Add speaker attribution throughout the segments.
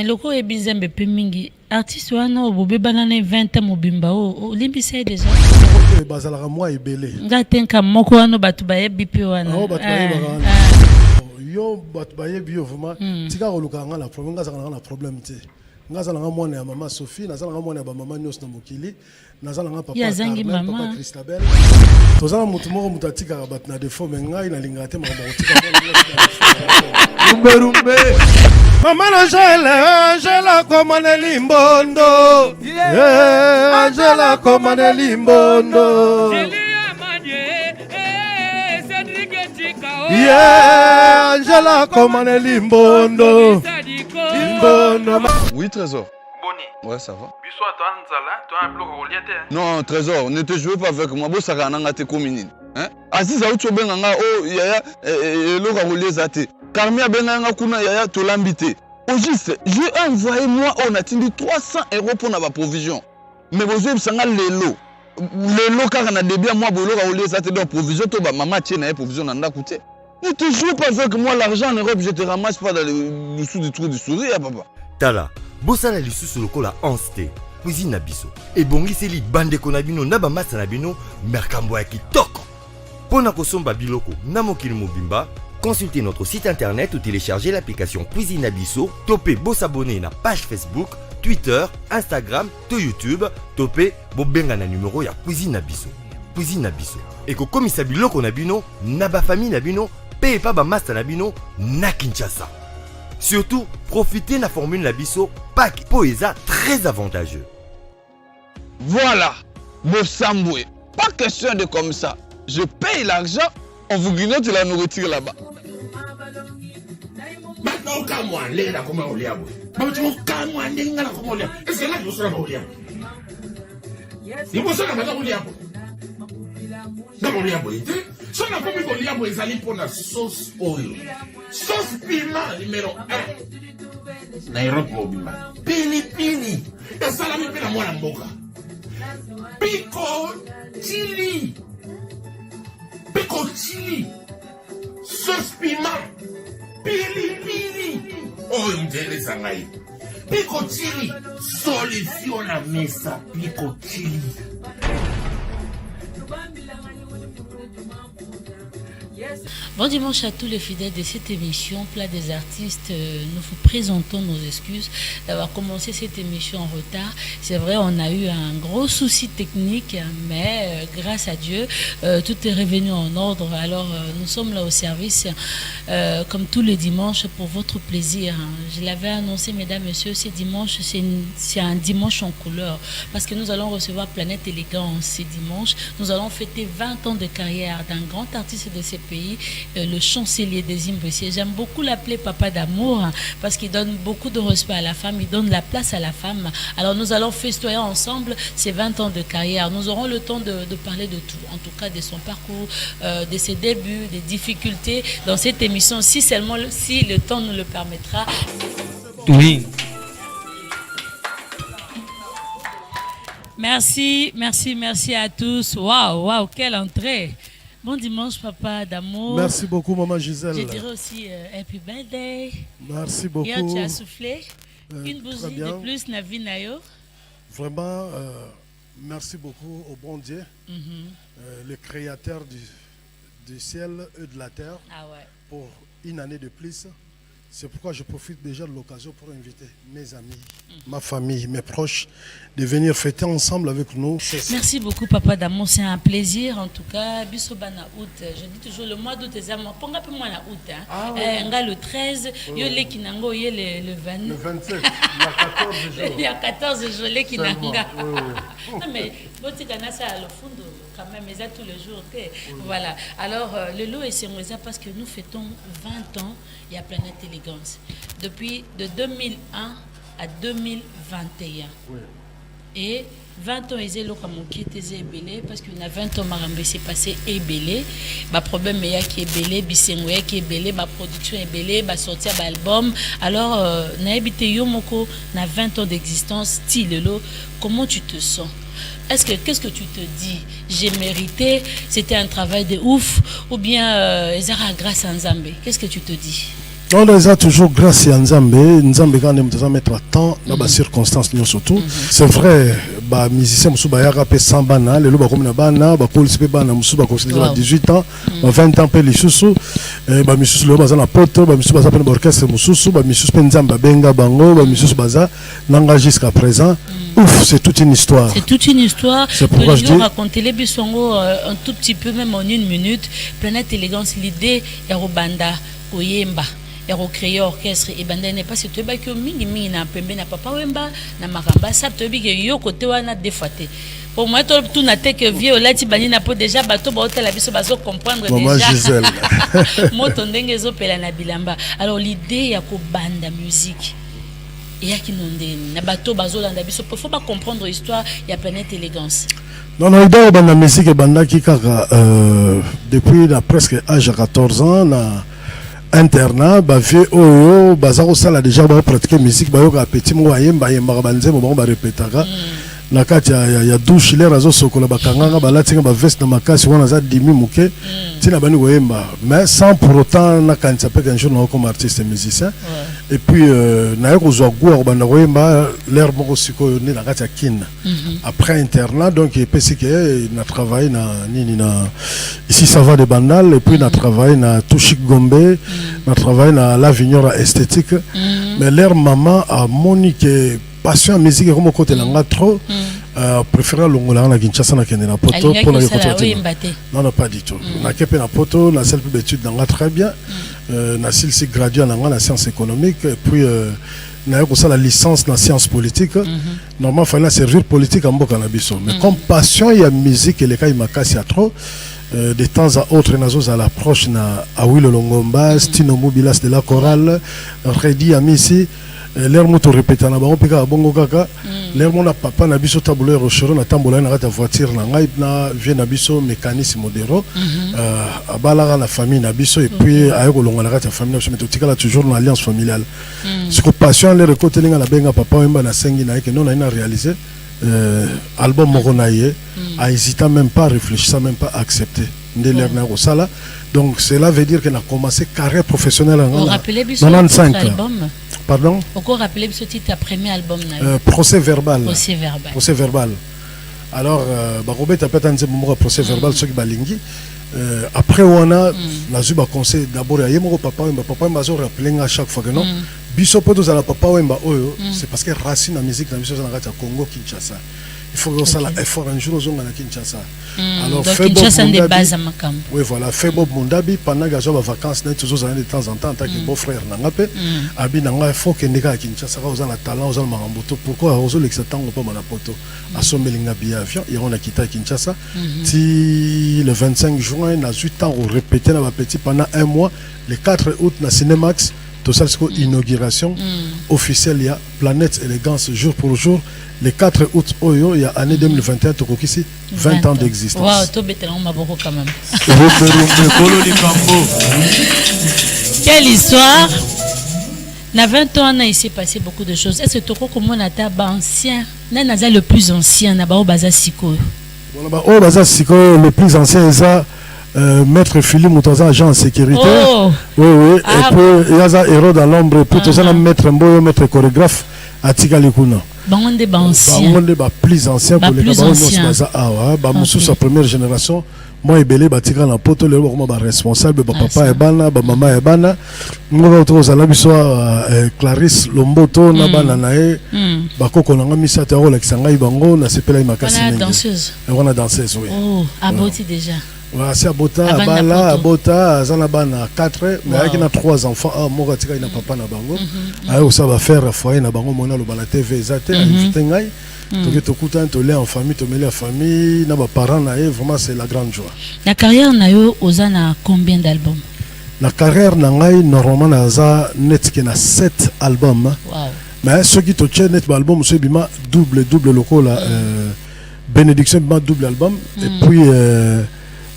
Speaker 1: Loko e bizembe pe mingi artiste wana obobe banane 20 ans mobimba o limbisa déjà
Speaker 2: bazalaka moi ebele
Speaker 1: ngatenka moko wana batu bayebi pe wana
Speaker 2: batu bayebi yo batu bayebi yo vraiment tika koluka nga na problème ngazala na problème te ngazala nga mwana ya mama Sophie nazala nga mwana ya ba mama nyos na mokili nazala nga papa Carmen papa Christabel tozala mutu moko mutu atika batu na défaut mais ngai na linga te makambo kotika rumbe Mama Angela komane limbondo Angela komane limbondo Angela komane limbondo
Speaker 3: Oui Trésor.
Speaker 4: Boni.
Speaker 3: Ouais ça va.
Speaker 4: Biso toi un bloc relié.
Speaker 3: Non Trésor, ne te jouez pas avec moi. Bosaka nanga te komini. Hein? Aziza uchobenga nga yaya lo relié zate. Carmia benga kuna yaya tolambité. Au juste, j'ai envoyé moi on a tindi 300 € pour la provision. Mais vous avez sanga lelo. Lelo car on a début moi bolo relié zate donc provision to ba maman tienne provision nanda coûté. Ne te joue pas avec moi l'argent en Europe, je te ramasse pas dans le dessous du trou du sourire papa.
Speaker 5: Tala, bosala lisusu lokola onste. Cuisine na biso. Et bongiseli bande konabino na ba masa na bino merkambo ya kitoko. Pona kosomba biloko na mokili mobimba, consultez notre site internet ou téléchargez l'application Cuisine Abisso, topez beau s'abonner na page Facebook, Twitter, Instagram, to YouTube, topez bobenga na numéro ya Cuisine Abisso. Cuisine Abisso. Et ko komisa biloko na bino, na ba famille na bino, paye pas ba masa na bino na Kinshasa. Surtout, profitez de la formule Nabisso pack Poesa très avantageux.
Speaker 3: Voilà, Bossamboué. Pas question de comme ça. Je paye l'argent, on vous grignote la nourriture là-bas.
Speaker 6: So na komi ko liabo ezali pona sauce oil. Sauce piment numéro 1. Na Europe mobimba. Pili. Ya salami pe na mwana mboka. Pico chili. Sauce piment. Pili. Oh, interesa ngai. Pico chili. Solution na mesa. Pico chili.
Speaker 1: Bon dimanche à tous les fidèles de cette émission Plat des artistes. Nous vous présentons nos excuses d'avoir commencé cette émission en retard. C'est vrai, on a eu un gros souci technique, mais grâce à Dieu, tout est revenu en ordre. Alors, nous sommes là au service, comme tous les dimanches, pour votre plaisir. Je l'avais annoncé, mesdames, messieurs, ce dimanche, c'est un dimanche en couleur, parce que nous allons recevoir Planète Élégance ce dimanche. Nous allons fêter 20 ans de carrière d'un grand artiste de ce pays, le chancelier des Imbrissiers. J'aime beaucoup l'appeler papa d'amour parce qu'il donne beaucoup de respect à la femme, il donne la place à la femme. Alors nous allons festoyer ensemble ces 20 ans de carrière. Nous aurons le temps de parler de tout, en tout cas de son parcours, de ses débuts, des difficultés dans cette émission, si le temps nous le permettra.
Speaker 7: Oui.
Speaker 1: Merci à tous. Waouh, quelle entrée. Bon dimanche, papa d'amour.
Speaker 2: Merci beaucoup, maman Gisèle.
Speaker 1: Je dirais aussi happy birthday.
Speaker 2: Merci beaucoup.
Speaker 1: Hier, tu as soufflé. Une bougie de plus, Navi Nayo.
Speaker 2: Vraiment, merci beaucoup au bon Dieu, le créateur du ciel et de la terre, pour une année de plus. C'est pourquoi je profite déjà de l'occasion pour inviter mes amis, ma famille, mes proches, de venir fêter ensemble avec nous.
Speaker 1: Merci beaucoup, papa d'amour. C'est un plaisir, en tout cas. Bisobana août. Je dis toujours le mois d'août, c'est moi. Ponga peu moi août. Le 13, le kinango, le 20.
Speaker 2: Le 27, il y a 14 jours.
Speaker 1: Il y a 14 jours, le kinanga. Non, mais, ça à le fond quand même, mais ça tous les jours. Voilà. Alors, le lot est sur parce que nous fêtons 20 ans. Il y a Planète Élégance. Depuis de 2001 à 2021. Oui. Et 20 ans, ils ont été ébélés parce qu'il y a 20 ans, Marambe s'est passé ébélé. Le problème est qu'il est ébélé, Bissengoué qui est ébélé, la production est ébélée, la sortie de l'album. Alors, Yomoko, na 20 ans d'existence, comment tu te sens? Qu'est-ce que tu te dis? J'ai mérité, c'était un travail de ouf, ou bien grâce à Nzambe? Qu'est-ce que tu te dis?
Speaker 2: Non, il y a toujours grâce à Nzambe. Nzambe quand même doit mettre temps dans les circonstances surtout. C'est vrai, les musiciens musu bayaka pe 100 bana, les loba comme na bana, ba polisi pe bana musu ba considérer 18 ans, 20 ans pe lisusu, ba misusu lo baza na poto, ba misusu baza pe na orchestre mususu, ba misusu pe Nzambe benga bango, ba misusu baza nanga jusqu'à présent. Ouf, c'est toute une histoire.
Speaker 1: C'est toute une histoire.
Speaker 2: C'est pourquoi je dis
Speaker 1: raconter les bisongo un tout petit peu, même en une minute. Planète Élégance, l'idée est Robanda, Oyemba. Et recréer orchestre et banda n'est pas si tu es que mingi na pembe na papa wemba na makamba ça tu es yo côté wana défaté pour moi tout na te que vieux là ti bani na po déjà bateau ba hôtel la biso bazo comprendre déjà moto ndenge zo pela na bilamba alors l'idée ya ko banda musique et ya kinonde na bateau bazo landa biso faut pas comprendre l'histoire ya Planète Élégance.
Speaker 2: Non, non, il y a la musique et banda qui depuis presque âge à 14 ans na internat ba vie oyo bazako sala déjà ba pratiquer musique ba yo ka petit mo yemba yemba banze mo ba répétaka na kati ya douche les razo sokola bakanganga balati ba veste na makasi wana za dimi muke tina bani ko yemba mais sans pour autant na quand ça peut un jour comme artiste et musicien et puis na ko zo gwa ba na ko yemba l'air moko sikoyo ni na kati ya kin après internat donc il pense que na travaillé na nini na ici ça va de Bandal et puis na travaillé na Touchik Gombe na travaillé na l'Avignon esthétique mais leur maman a monique passion musique comme côté langa trop préférer longola na Kinshasa na kende na poto pour la côté non pas du tout na kepe na poto na celle d'études langa très bien na silsi gradué langa na sciences économiques et puis na eu ça la licence na sciences politiques normalement fallait servir politique en mboka na biso mais comme passion il y a musique et les cas il makasi à trop de temps à autre nazo à l'approche na Awilo Longomba Stino Mobilas de la chorale Redi Amisi l'air moto répété na bango pika bongo kaka l'air mon papa na biso tableau rochero na tambola na ta voiture na ngai na vie na biso mécanisme modéro abala la famille na biso et puis ayeko longa na ta famille na biso tikala toujours dans l'alliance familiale ce que passion les côté linga na benga papa wemba na sengi na que non na réalisé album Moronaye a hésité même pas réfléchir même pas accepter ndele na ko sala donc cela veut dire qu'elle a commencé carrière professionnelle en 95 pardon
Speaker 1: encore rappeler ce titre premier album
Speaker 2: procès verbal alors bakobé tapeta nze mo procès verbal ce qui balingi après on a la zuba conseil d'abord ya yemo papa mbazo rappeler à chaque fois que non biso poto za la papa wemba oyo c'est parce que racine la musique na biso za na Congo Kinshasa il faut que ça la effort un jour zonga na Kinshasa
Speaker 1: alors Kinshasa des bases à Makam
Speaker 2: oui voilà fait Bob Mundabi pendant que j'ai vacances net toujours de temps en temps en tant que beau frère na ngape abi na nga il faut que ndeka Kinshasa ka ozana talent ozana maramboto pourquoi ozo l'exatant pas na poto asomelinga bi avion et on a quitté Kinshasa ti le 25 juin na 8 ans on répétait na ba petit pendant un mois le 4 août na Cinemax tout ça c'est inauguration officielle il y a Planète Élégance jour pour jour le 4 août oyo il y a année 2021 tokokisi 20 ans d'existence.
Speaker 1: Waouh, to betelon maboko quand même. Quelle histoire. Na 20 ans il s'est passé beaucoup de choses. Est-ce que toko comme on a taba ancien, nanaza le plus ancien na ba baza siko.
Speaker 2: Bon ba o baza siko le plus ancien ça maître Philippe Moutaza agent en sécurité.
Speaker 1: Oh.
Speaker 2: Oui et puis il y a ça héros dans l'ombre puis tout ça maître Mboyo maître chorégraphe Atika Likuna.
Speaker 1: Bangonde ba ancien.
Speaker 2: Bangonde ba plus ancien pour les baza awa ba musu sa première génération moi ebele batika na poto le ba ba responsable ba papa e bana ba mama e bana ngo to za la biso Clarisse Lomboto na bana nae ba koko na ngami ta rola kisangai bango na sepela makasi
Speaker 1: nenge.
Speaker 2: Ona danseuse oui.
Speaker 1: Oh, aboti déjà.
Speaker 2: Voilà, c'est Abota, Abala, Abota, Zanabana 4, mais avec 3 enfants, Moratika, il n'a papa na bango. Alors ça va faire foyer na bango mona lo bala TV zate, invité ngai. Tu te coutant te lait en famille, te mêler en famille, na ba parents na vraiment c'est la grande joie.
Speaker 1: La carrière na yo ozana combien d'albums?
Speaker 2: La carrière na ngai normalement na za net que na 7 albums.
Speaker 1: Wow.
Speaker 2: Mais ceux qui te tiennent net album c'est bima double local la bénédiction bima double album et puis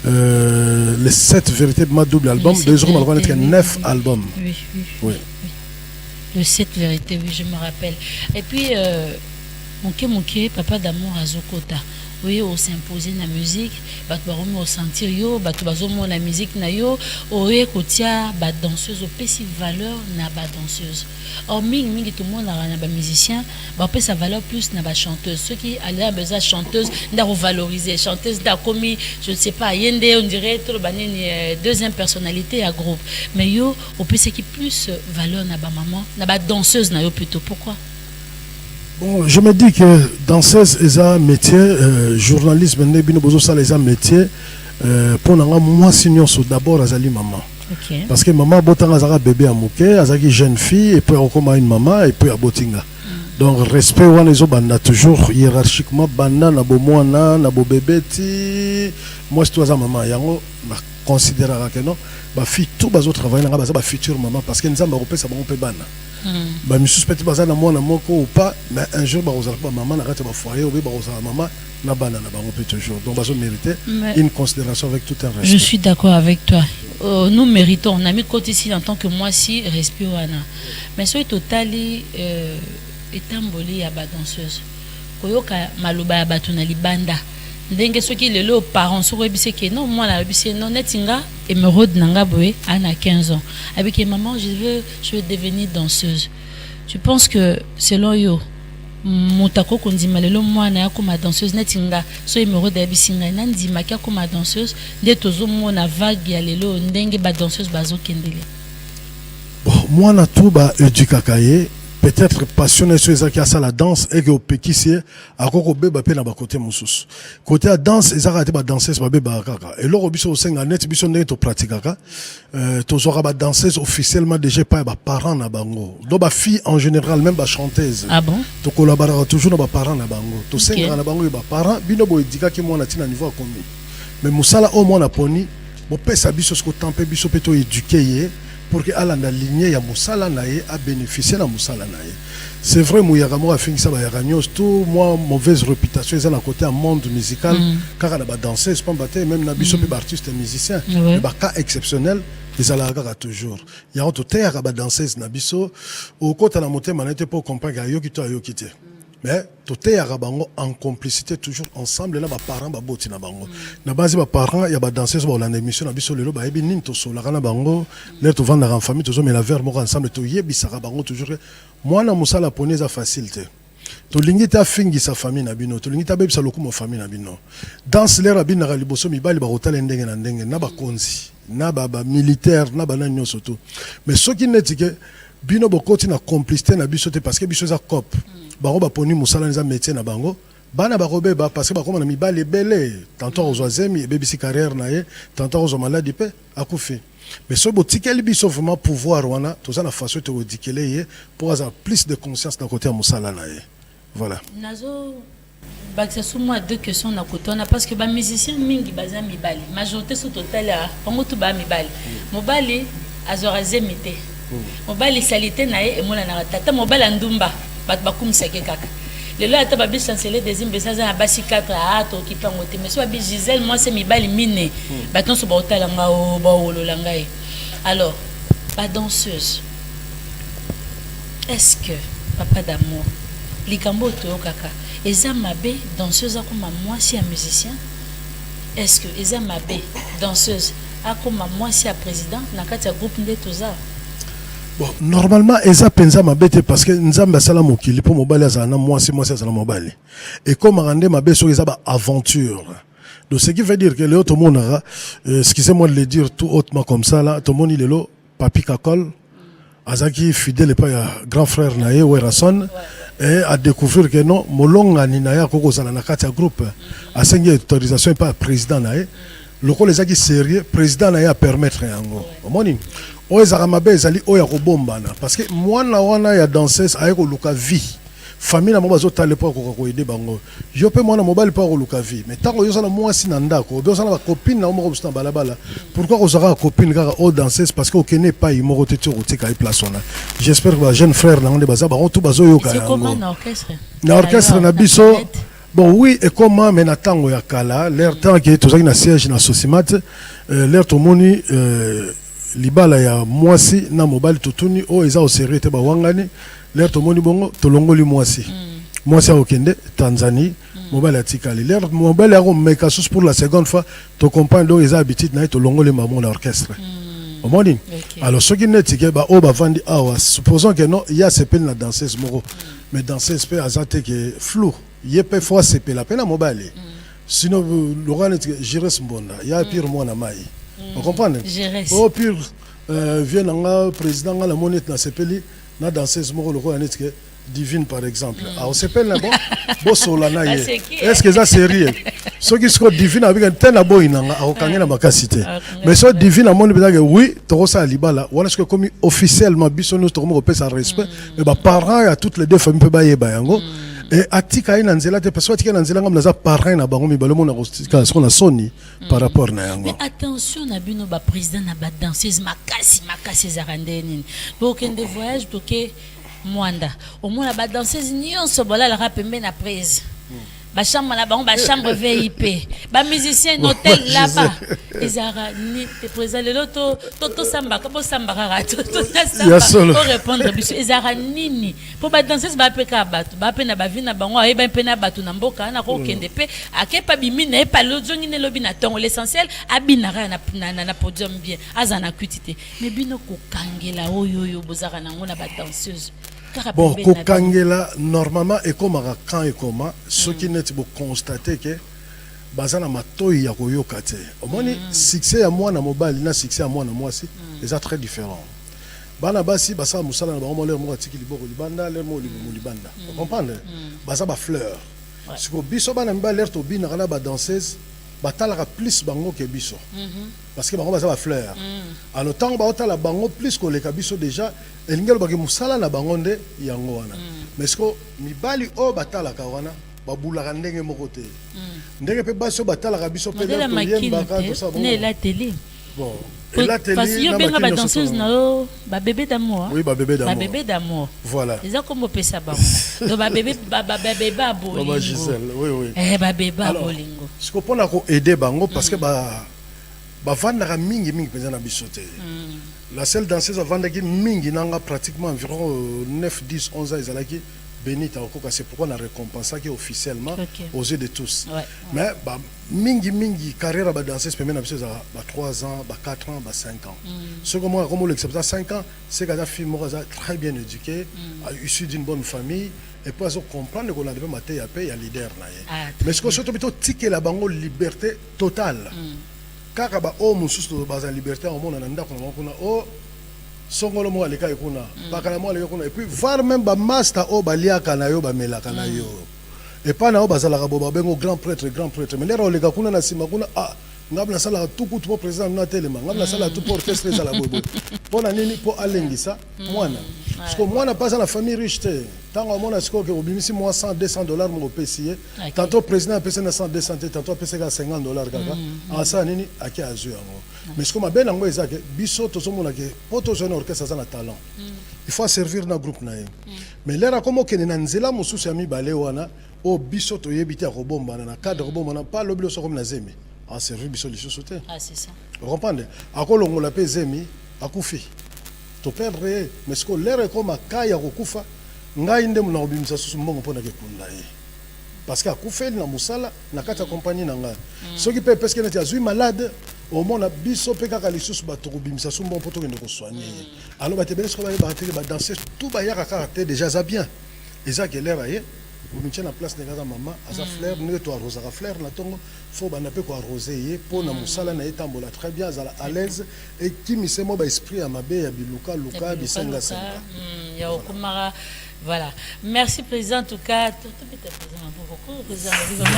Speaker 2: les 7 vérités de ma double album, deux jours, on va être 9 albums. Oui.
Speaker 1: Le 7 vérités, oui, je me rappelle. Et puis, moke papa d'amour azokota oui on s'imposer na musique bato baromi au sentir yo bato bazomo na musique na yo oye kotia ba danseuse opesi valeur na ba danseuse or mingi tout le monde na ba musicien ba pesa valeur plus na ba chanteuse ceux qui allaient besoin chanteuse nda revaloriser chanteuse da komi je ne sais pas yende on dirait tout le banini deuxième personnalité à groupe mais yo opesi qui plus valeur na ba maman na ba danseuse na yo plutôt pourquoi?
Speaker 2: Bon, je me dis que danseuse est un métier, journalisme est un métier. Pour moi, sinon, d'abord, azali maman.
Speaker 1: Okay.
Speaker 2: Parce que maman, botan azara bébé à mouke, azaki jeune fille, et puis on une maman, et puis à botinga. Donc, respect, on les a toujours hiérarchiquement, banda, na bo moana, na bo bébé, ti. Moi, c'est toi, maman, yango, ma considérer que non, ma fille, tout bazo travailler, na ba future maman, parce que nous avons repéré ça, on peut bana. Bah me suspecte pas ça na moi ou pas mais un jour bah vous allez pas maman arrête ba foyer ou bah vous maman na bana na ba on peut toujours donc bah on mérite une considération avec tout un respect.
Speaker 1: Je suis d'accord avec toi. Nous méritons on a mis côté ici en tant que moi si respect wana mais sur totali etamboli ya ba danseuse koyoka maloba ya bato na libanda ndenge soki lelo parents so rebise ke non moi la rebise non netinga émeraude nanga boé ana 15 ans avec maman je veux devenir danseuse. Tu penses que selon yo mutako kondima lelo moi na comme danseuse netinga so émeraude abisinga nandima ka comme danseuse nde tozo mona vague ya lelo ndenge ba danseuse bazo kendele.
Speaker 2: Bon moi na tout ba éducakaye peut-être passionné sur ça qui a ça la danse et que au péquissier à quoi beba pe na ba côté mususu côté la danse et ça raté ba danseuse ba beba kaka et là biso au senga net biso ne to pratikaka to zora ba danseuse officiellement déjà pas ba parents na bango do ba fille en général même ba chanteuse
Speaker 1: ah bon
Speaker 2: to collaborer toujours na ba parents na bango to senga na bango ba parents bino bo edika ki mo na tina niveau combien mais musala au moins na poni bo pesa biso ce ko tempé biso pe to éduquer pour que ala na lignée ya musala nae a bénéficier na musala nae. C'est vrai mouyaka mo a fini ça ba yaganyos tout moi mauvaise réputation ça na côté un monde musical car na ba danseuse pas batté même na biso pe artiste musicien ba cas exceptionnel les alaga toujours il y a autre terre ba danseuse na biso au côté na motema na était pour comprendre yo ki to yo kité mais tout est bango en complicité toujours ensemble na ba parents ba boti na bango na base ba parents ya ba danseuse ba la émission na biso lelo ba yebi nin to sola kana bango les to vendre en famille toujours mais la verre mo ensemble to yebi saka bango toujours moi na musala poneza facilité to lingita fingi sa famille na bino to lingita bebisa lokumo famille na bino dans l'air abina ga liboso mibali ba hotala ndenge na ndenge na ba konzi na ba militaire na ba na nyoso to mais ce qui netike bino bokoti na complicité na biso te parce que biso za cop bango ba poni musala nza métier na bango bana ba robe ba parce que ba koma na mibali belé tantôt aux oisemi et bébé si carrière na ye tantôt aux maladies pe akufi mais ce botikeli biso vraiment pouvoir wana to za na façon te odikele ye pour avoir plus de conscience na côté musala na ye voilà
Speaker 1: nazo bakse sous moi deux questions na kotona parce que ba musicien mingi baza mibali majorité so total a bango to ba mibali mobali azoraze mité mobali salité na ye emona na tata mobali ndumba bat bakumisake kaka lelo ata babi chancelier des imbéciles na basi 4 à to qui pango te mais so babi Gisèle moi c'est mibali mine baton so ba otala nga o ba olola ngai alors ba danseuse est-ce que papa d'amour likambo to kaka eza mabe danseuse akoma moi si un musicien est-ce que eza mabe danseuse akoma moi si un président na kati ya groupe nde toza.
Speaker 2: Bon, normalement, eza penza mabete parce que nzamba sala mokili pour mobali azana moi c'est azana mobali. Et comme rende mabe so eza ba aventure. Donc ce qui veut dire que le tout monde excusez-moi de le dire tout hautement comme ça là, tout le monde il est là, papi kakol azaki fidèle pas ya grand frère nae Werason et à découvrir que non molonga ni naia koko zala na kati ya groupe a signé autorisation pas président nae. Le rôle les aki sérieux président nae a permettre yango. Omoni oezaka mabe ezali oya kobombana parce que mwana wana ya danseuse ayeko luka vie famille na mo bazotala po ko aider bango yo pe mwana mobali po ko luka vie mais tango yo sana mwasi na ndako yo sana ba copine na mo ko balabala pourquoi ko zaka copine kaka o danseuse parce que okene pas imo ko tete ko tika place ona j'espère que ba jeune frère na ngone baza ba tout bazo yo ka
Speaker 1: c'est comment na
Speaker 2: orchestre na biso bon oui et comment mais na tango ya kala l'air temps que tozaki na siège na Sosimat l'air to moni libala ya mwasi na mobali tutuni o eza au sérieux te ba wangani l'air to moni bongo to longoli mwasi moi c'est okende Tanzanie mobile atikali l'air mobile a meka sus pour la seconde fois to comprendre donc les habitudes na to longo le maman l'orchestre au morning alors ce qui n'est que ba o ba vandi awa supposons que non il y a CP la danseuse moro mais danseuse peut azate que flou il peut fois CP la peine mobile sinon Laurent Jires Mbonda il y a pire moi na mai vous comprenez au pire vient nga président la monnaie na CP na danseuse moro le Laurent que Divine par exemple. Alors c'est pas là bon solana ye. Est-ce que ça sérieux? Ce qui se Divine avec un tel abo inanga au kangena makasité. Mais ce Divine à mon que oui, to ça libala. Voilà ce que comme officiellement biso nous to mo pesa respect mais ba parents à toutes les deux familles pe ba yeba yango. Et atika ina nzela te parce que atika nzela ngam naza parrain na bango mi balomo na kostika so na soni par rapport na yango.
Speaker 1: Mais attention na bino ba président na ba danseuse makasi zarandeni. Pour qu'un des voyages pour que Mwanda au moins la danseuse nyonso bola la pembe na prise ba chambre là ba chambre VIP ba musicien hôtel là-bas ezara ni te présent le loto toto samba ko samba rara toto samba pour répondre biso ezara nini pour ba danseuse ba peka batu ba pena ba vina bango e ba pena batu na mboka na ko kende pe akepa bimine e pa lozongi ne lobi na tongo l'essentiel abinara na podium bien azana kutite mais bino ko kangela oyo bozara na ngona ba danseuse.
Speaker 2: Bon, kokangela normalement et comme quand et comment ce qui n'est pas constater que bazana matoyi ya koyoka te. Au moins succès à moi na mobile na succès à moi na moi si c'est très différent. Bana basi basa musala na bango le mo atiki liboko libanda le mo libanda. Vous comprenez? Basa ba fleur. Si ko biso bana mba l'air to bina na ba danseuse batala plus bango que biso. Parce que bango basa ba fleur. Alors tant ba otala bango plus que les kabiso déjà elingelo baki musala na bango nde yango wana. Mais ce que mibali o batala ka wana babula ndenge moko te. Ndenge pe baso batala ka biso pe l'air to yemba ka to sa
Speaker 1: bongo. La télé.
Speaker 2: Bon,
Speaker 1: et la télé parce que yo benga ba danseuse na yo ba bébé d'amour.
Speaker 2: Oui, ba bébé d'amour.
Speaker 1: Ba bébé d'amour.
Speaker 2: Voilà.
Speaker 1: Ils ont comme pesa bango. Donc ba bébé ba bolingo.
Speaker 2: Ba Gisèle, oui.
Speaker 1: Ba bébé bolingo.
Speaker 2: Ce qu'on peut aider bango parce que ba vanda mingi pesa na bisote. La seule danseuse vanda ki mingi nanga pratiquement environ 9 10 11 ans ezalaki Benita Okoka, c'est pourquoi on a récompensé qui officiellement aux yeux de tous. Mais mingi carrière ba danseuse peut même à 3 ans, 4 ans, 5 ans. Ce que moi comme l'exception 5 ans, c'est que la fille très bien éduquée, issue d'une bonne famille et puis ils comprendre qu'on a devait mater à payer à leader là. Mais ce que surtout plutôt ticket la bango liberté totale. Car ba o mususu ba liberté au monde na ndako na kuna o songolo mo aleka ikuna bakala mo aleka kuna et puis voir même ba master o baliaka na yo ba melaka na yo et pas na o bazala ka boba bengo grand prêtre mais lero oleka kuna na sima kuna ngabla sala tuku tu président na telema ngabla sala tu pour orchestre za la bobo pona nini po alengisa mwana parce que mwana pas na famille riche te tango mona siko ke obimisi moi 100 200 dollars mo pesier tantôt président pesa na 100 200 tantôt pesa ka 50 dollars kaka asa nini aki azu yango mais ce que ma belle ngo ezake biso to somona ke poto jeune orchestre za na talent il faut servir na groupe na ye mais lera comme ke na nzela mususu ya mibale wana o biso to yebite ya kobomba na cadre kobomba na pas l'oblo so comme na zemi a servir biso les sauter.
Speaker 1: Ah c'est ça.
Speaker 2: Vous comprenez? Akolongo la pezemi akufi. To perdre mais ce que l'air comme akaya kokufa ngai ndem na obimisa susu mbongo pona ke kunda ye. Parce que akufeli na musala na kata compagnie na nga. Ce qui peut parce que na azui malade au monde biso pe kaka les susu bato obimisa susu mbongo poto ke soigner. Alors ba te benes ko ba danser tout ba yaka karaté déjà ça bien. Eza que l'air aye vous mettez en place les gars maman à sa fleur ne toi arroser la fleur na tongo faut ba na pe ko arroser pour na musala na etambola très bien à l'aise et qui mi semo ba esprit à mabe ya biluka luka bisenga senga
Speaker 1: ya okumara voilà merci président en tout cas tout peut être président beaucoup président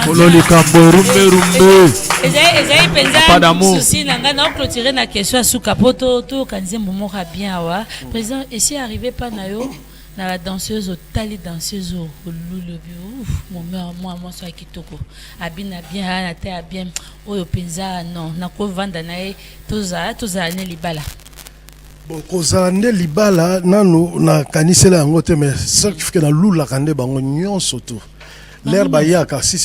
Speaker 4: kololi kambo rumbe
Speaker 1: ezai penza souci nanga na clôturer na question sous capoto to kanze momoka bien wa président et si arrivé pas na yo na la danseuse au tali danseuse au lulubi ouf moi soit kitoko abina bien na te bien oyo penza non na ko vanda na e toza ne libala
Speaker 2: bon kozala nde libala nanu na kanisela yango te mais ça qui fait na lula kande bango nyonso to l'herbe yaka si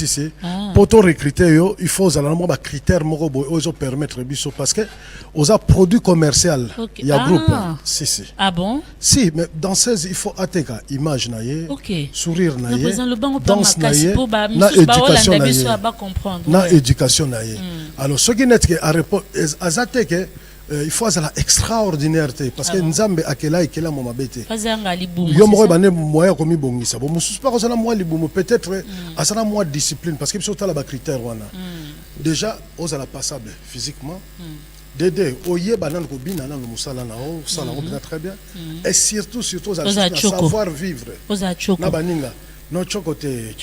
Speaker 2: pour te recruter il faut avoir des critères qui permettre parce que aux a produit commercial il y a groupe si
Speaker 1: ah bon
Speaker 2: si mais danseuse il faut atteindre image naie sourire naie danse naie na éducation naie na éducation naie alors ce qui n'est que à répondre azateke il faut avoir extraordinaire parce que nzambe akela ekela mo mabete yo mo ba ne moya komi bongisa bo mususu pas kozala moi libumu peut-être asala moi discipline parce que biso tala ba critère wana déjà ozala passable physiquement Dédé, oye banane ko bina na musala na o sala ko bien très bien et surtout savoir vivre na baninga non chocoté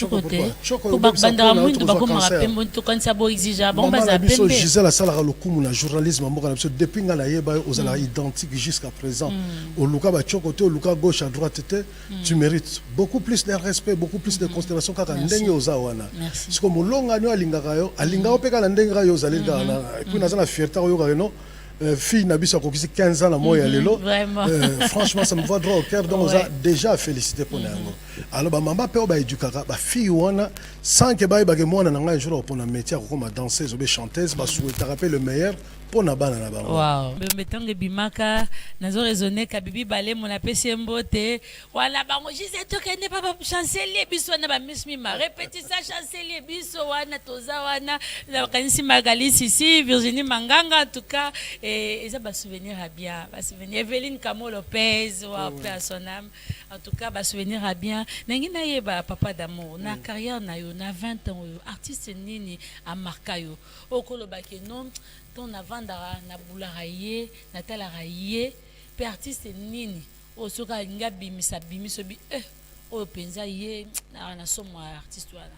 Speaker 2: Gisèle a sala le coup na journalisme depuis nga na yeba ozala identique jusqu'à présent au luka ba chocoté au luka gauche à droite tu mérites beaucoup plus de respect beaucoup plus de considération kaka ndenge ozawana parce que molonga no alingaka yo alinga opeka na ndenge yo zalinga na puis na za na fierté yo ka no fille Nabiso a 15 ans à moi franchement ça me va droit au cœur donc on a déjà félicité pour nous alors bah maman peut éduquer bah fille wana sans que bah moi na nga jour pour na métier comme danseuse ou chanteuse bah souhaiter rappeler le meilleur pour na bana na bango
Speaker 1: wow betange bimaka nazo raisonner ka bibi balé mon apesi mbote wala bango jise to kene papa chancelier biso na ba miss mima répéter ça chancelier biso wana toza wana la kanisi Magali ici Virginie Manganga en tout cas et ça va souvenir à bien va souvenir Evelyne Camo Lopez wa paix à son âme en tout cas va souvenir à bien nangina yeba papa d'amour na carrière na yo na 20 ans artiste nini a marqué yo okoloba ke non ton avandara na bulara ye na talara ye pe artiste nini o soka nga bimisa bimiso bi o penza ye na somo artiste wala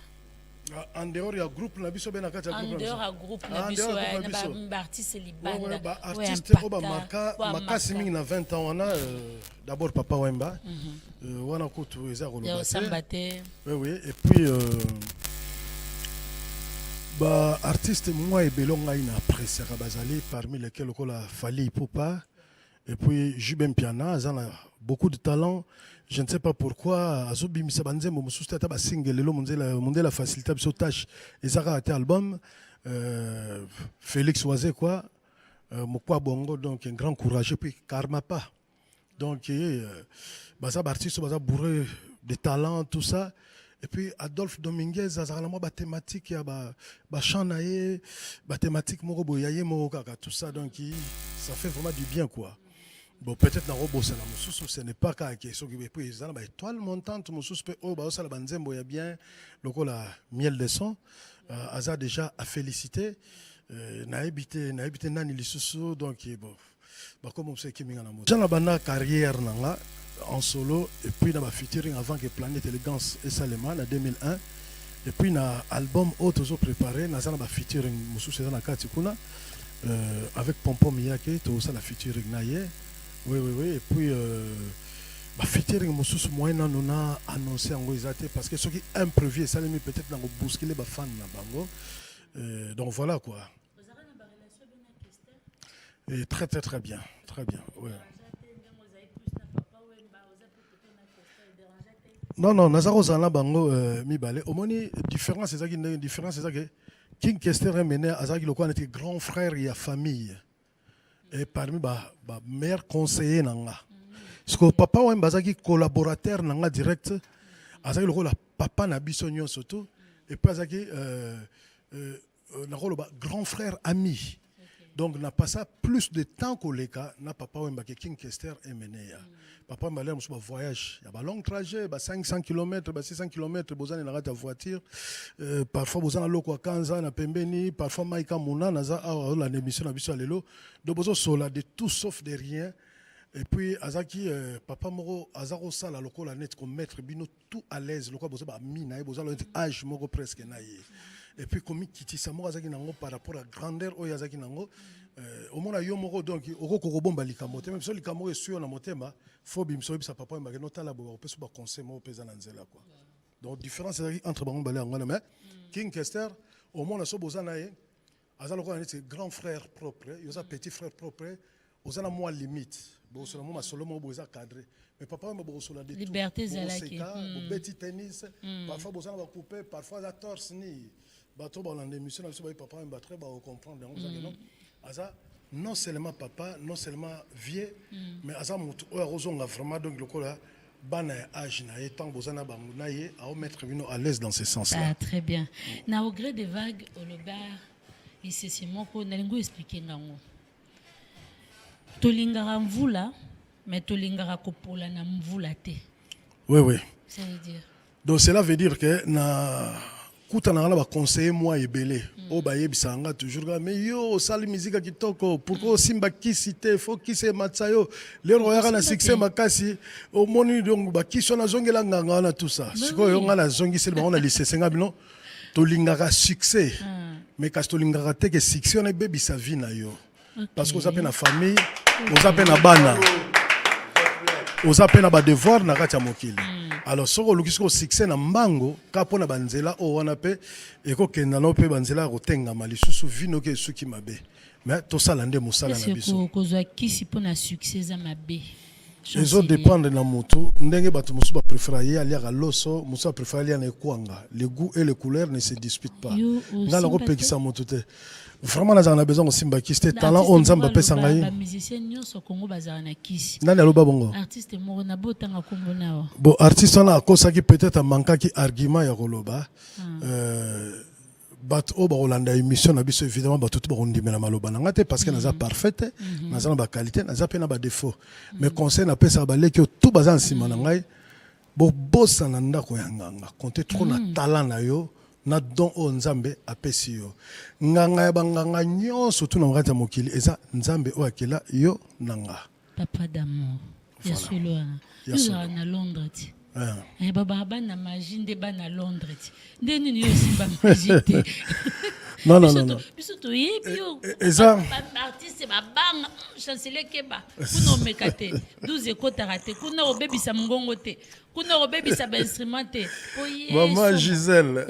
Speaker 2: en dehors ya groupe na biso bena kata
Speaker 1: groupe en dehors ya groupe na biso na artiste libanda
Speaker 2: ba artiste o ba makasi mingi na 20 ans wana d'abord Papa Wemba wana kutu eza
Speaker 1: kolobate
Speaker 2: oui et puis bah artiste moi et belonga ina apprécié bazali parmi lesquels la Fally Ipupa et puis Jubem Piana azana beaucoup de talent je ne sais pas pourquoi azobi misabanzembo mususta ta ba single lelo mondela facilité biso tâche ezaka ate album Félix Oise quoi mokwa bongo donc un grand courageux puis karma pas donc baza artiste baza bourré de talent tout ça. Et puis Adolphe Dominguez a la thématique ya ba chant naé ba thématique moko boyaye moko kaka tout ça donc ça fait vraiment du bien quoi. Bon peut-être na robo ça na mususu ce n'est pas ka question qui puis ils ont ba étoile montante mususu pe o ba ça la banzembo ya bien lokola miel de son aza déjà à féliciter na habité nani lisusu donc bon bah comme on sait que minga na moto. Jana bana carrière nanga en solo et puis dans ma featuring avant que Planète Élégance et Salema en 2001 et puis dans album autres préparé dans ma featuring musu c'est dans kati kuna avec Pompom Miyake tout ça la featuring naie oui et puis ma featuring musu moi non a annoncé en goizate parce que ce qui imprévu ça les peut-être dans bousculer ba fan na bango donc voilà quoi et très bien ouais. Non, Nazaro Zana Bango Mibale. Au moins, différence, c'est ça que King Kester est mené à Zaki Lokwan était grand frère et famille. Et parmi les meilleurs conseillers, parce que papa ou un collaborateur direct, Azaki Lokwan, papa n'a bisognon surtout, et pas Zaki grand frère ami. Donc, n'a pas ça plus de temps qu'au Leka, n'a papa ou un King Kester est mené. Papa m'a l'air un voyage, il y a un long trajet, 500 km, 600 km, vous avez une voiture, parfois vous avez un loco à Kanza, na Pembeni, parfois Maïka Mouna, naza la émission na biso lelo, donc vous sola de tout sauf de rien. Et puis azaki papa moro azaro sala loko la net comme mettre bino tout à l'aise, loko boza ba mina, boza le âge moro presque naïe. Et puis comme kiti samo azaki nango par rapport à grandeur o yazaki nango au moins yo moko donc oko bomba likamote même so likamo est sur na motema faut bimso bisa papa mba no tala bo peso ba conseil mo pesa na nzela quoi donc différence entre bango balé ngona mais King Kester au moins so bozana ye azalo ko c'est grand frère propre yoza petit frère propre ozana moi limite bo so mo masolo mo boza cadré mais papa mba bo so la
Speaker 1: liberté zalaki
Speaker 2: petit tennis parfois bozana ba couper parfois la torse ni bato balanda émission na biso ba papa mbatre ba comprendre yango non aza non seulement papa non seulement vieux mais aza mutu oyo akozonga vraiment donc lokola bana ya âge na ye tant bozana bango na ye à mettre bino à l'aise dans ce sens là.
Speaker 1: Très bien. Na au gré des vagues au loba ici c'est moko nalingo expliquer ngango tolingara mvula mais tolingara kopola na mvula te.
Speaker 2: Oui.
Speaker 1: Ça veut dire.
Speaker 2: Donc cela veut dire que na kutana na ba conseiller moi ebele o ba yebisanga toujours mais yo sali musique kitoko pourquoi simba kisite faut kise matsayo le roya na succès makasi au moni donc ba kiso na zongela nganga na tout ça siko yo ngana zongi sel ba on a lycée senga bino tolingara succès mais kasi tolingara te que succès on a bebi sa vie na yo parce que vous avez na famille vous avez na bana vous avez na devoir na kati ya mokili. Alors soko lukisko succès na mbango ka pona banzela o wana pe ekokenda no pe banzela kotenga malisusu vino ke suki mabe mais to sala nde musala na biso
Speaker 1: ko zo kisi pona succès za mabe
Speaker 2: les autres dépendent na moto ndenge bato musu ba préférer ali ya loso musu ba préférer ali na kwanga le goût et les couleurs ne se disputent pas ngala ko pekisa moto te vraiment on a besoin aussi de kiste talent on zamba pesa ngai
Speaker 1: ba musicien nyonso Congo bazana na kisi
Speaker 2: nani aloba bongo
Speaker 1: artiste moko na botanga Congo nawa
Speaker 2: bon artiste on a akosaki peut-être manquaki argument ya koloba bato o ba Hollanda émission na biso évidemment bato tout ba ondimela maloba na ngate parce que naza parfaite naza na ba qualité naza pe na ba défaut mais conseil na pesa ba leki tout bazan sima na ngai bo bossa na ndako ya nganga compter trop na talent na yo na don o nzambe apesi yo nganga ya banganga nyonso tu na ngata ya mokili eza nzambe o akela yo nanga
Speaker 1: papa d'amour ya solo ya na Londres baba bana magie nde bana Londres nde nini yo simba magie te
Speaker 2: non
Speaker 1: biso to yebi yo
Speaker 2: eza
Speaker 1: artiste babanga chancelier keba kuno mekate 12 ekotaka te kuna obebisa mongongo te kuna obebisa ba instrument te
Speaker 2: maman Gisèle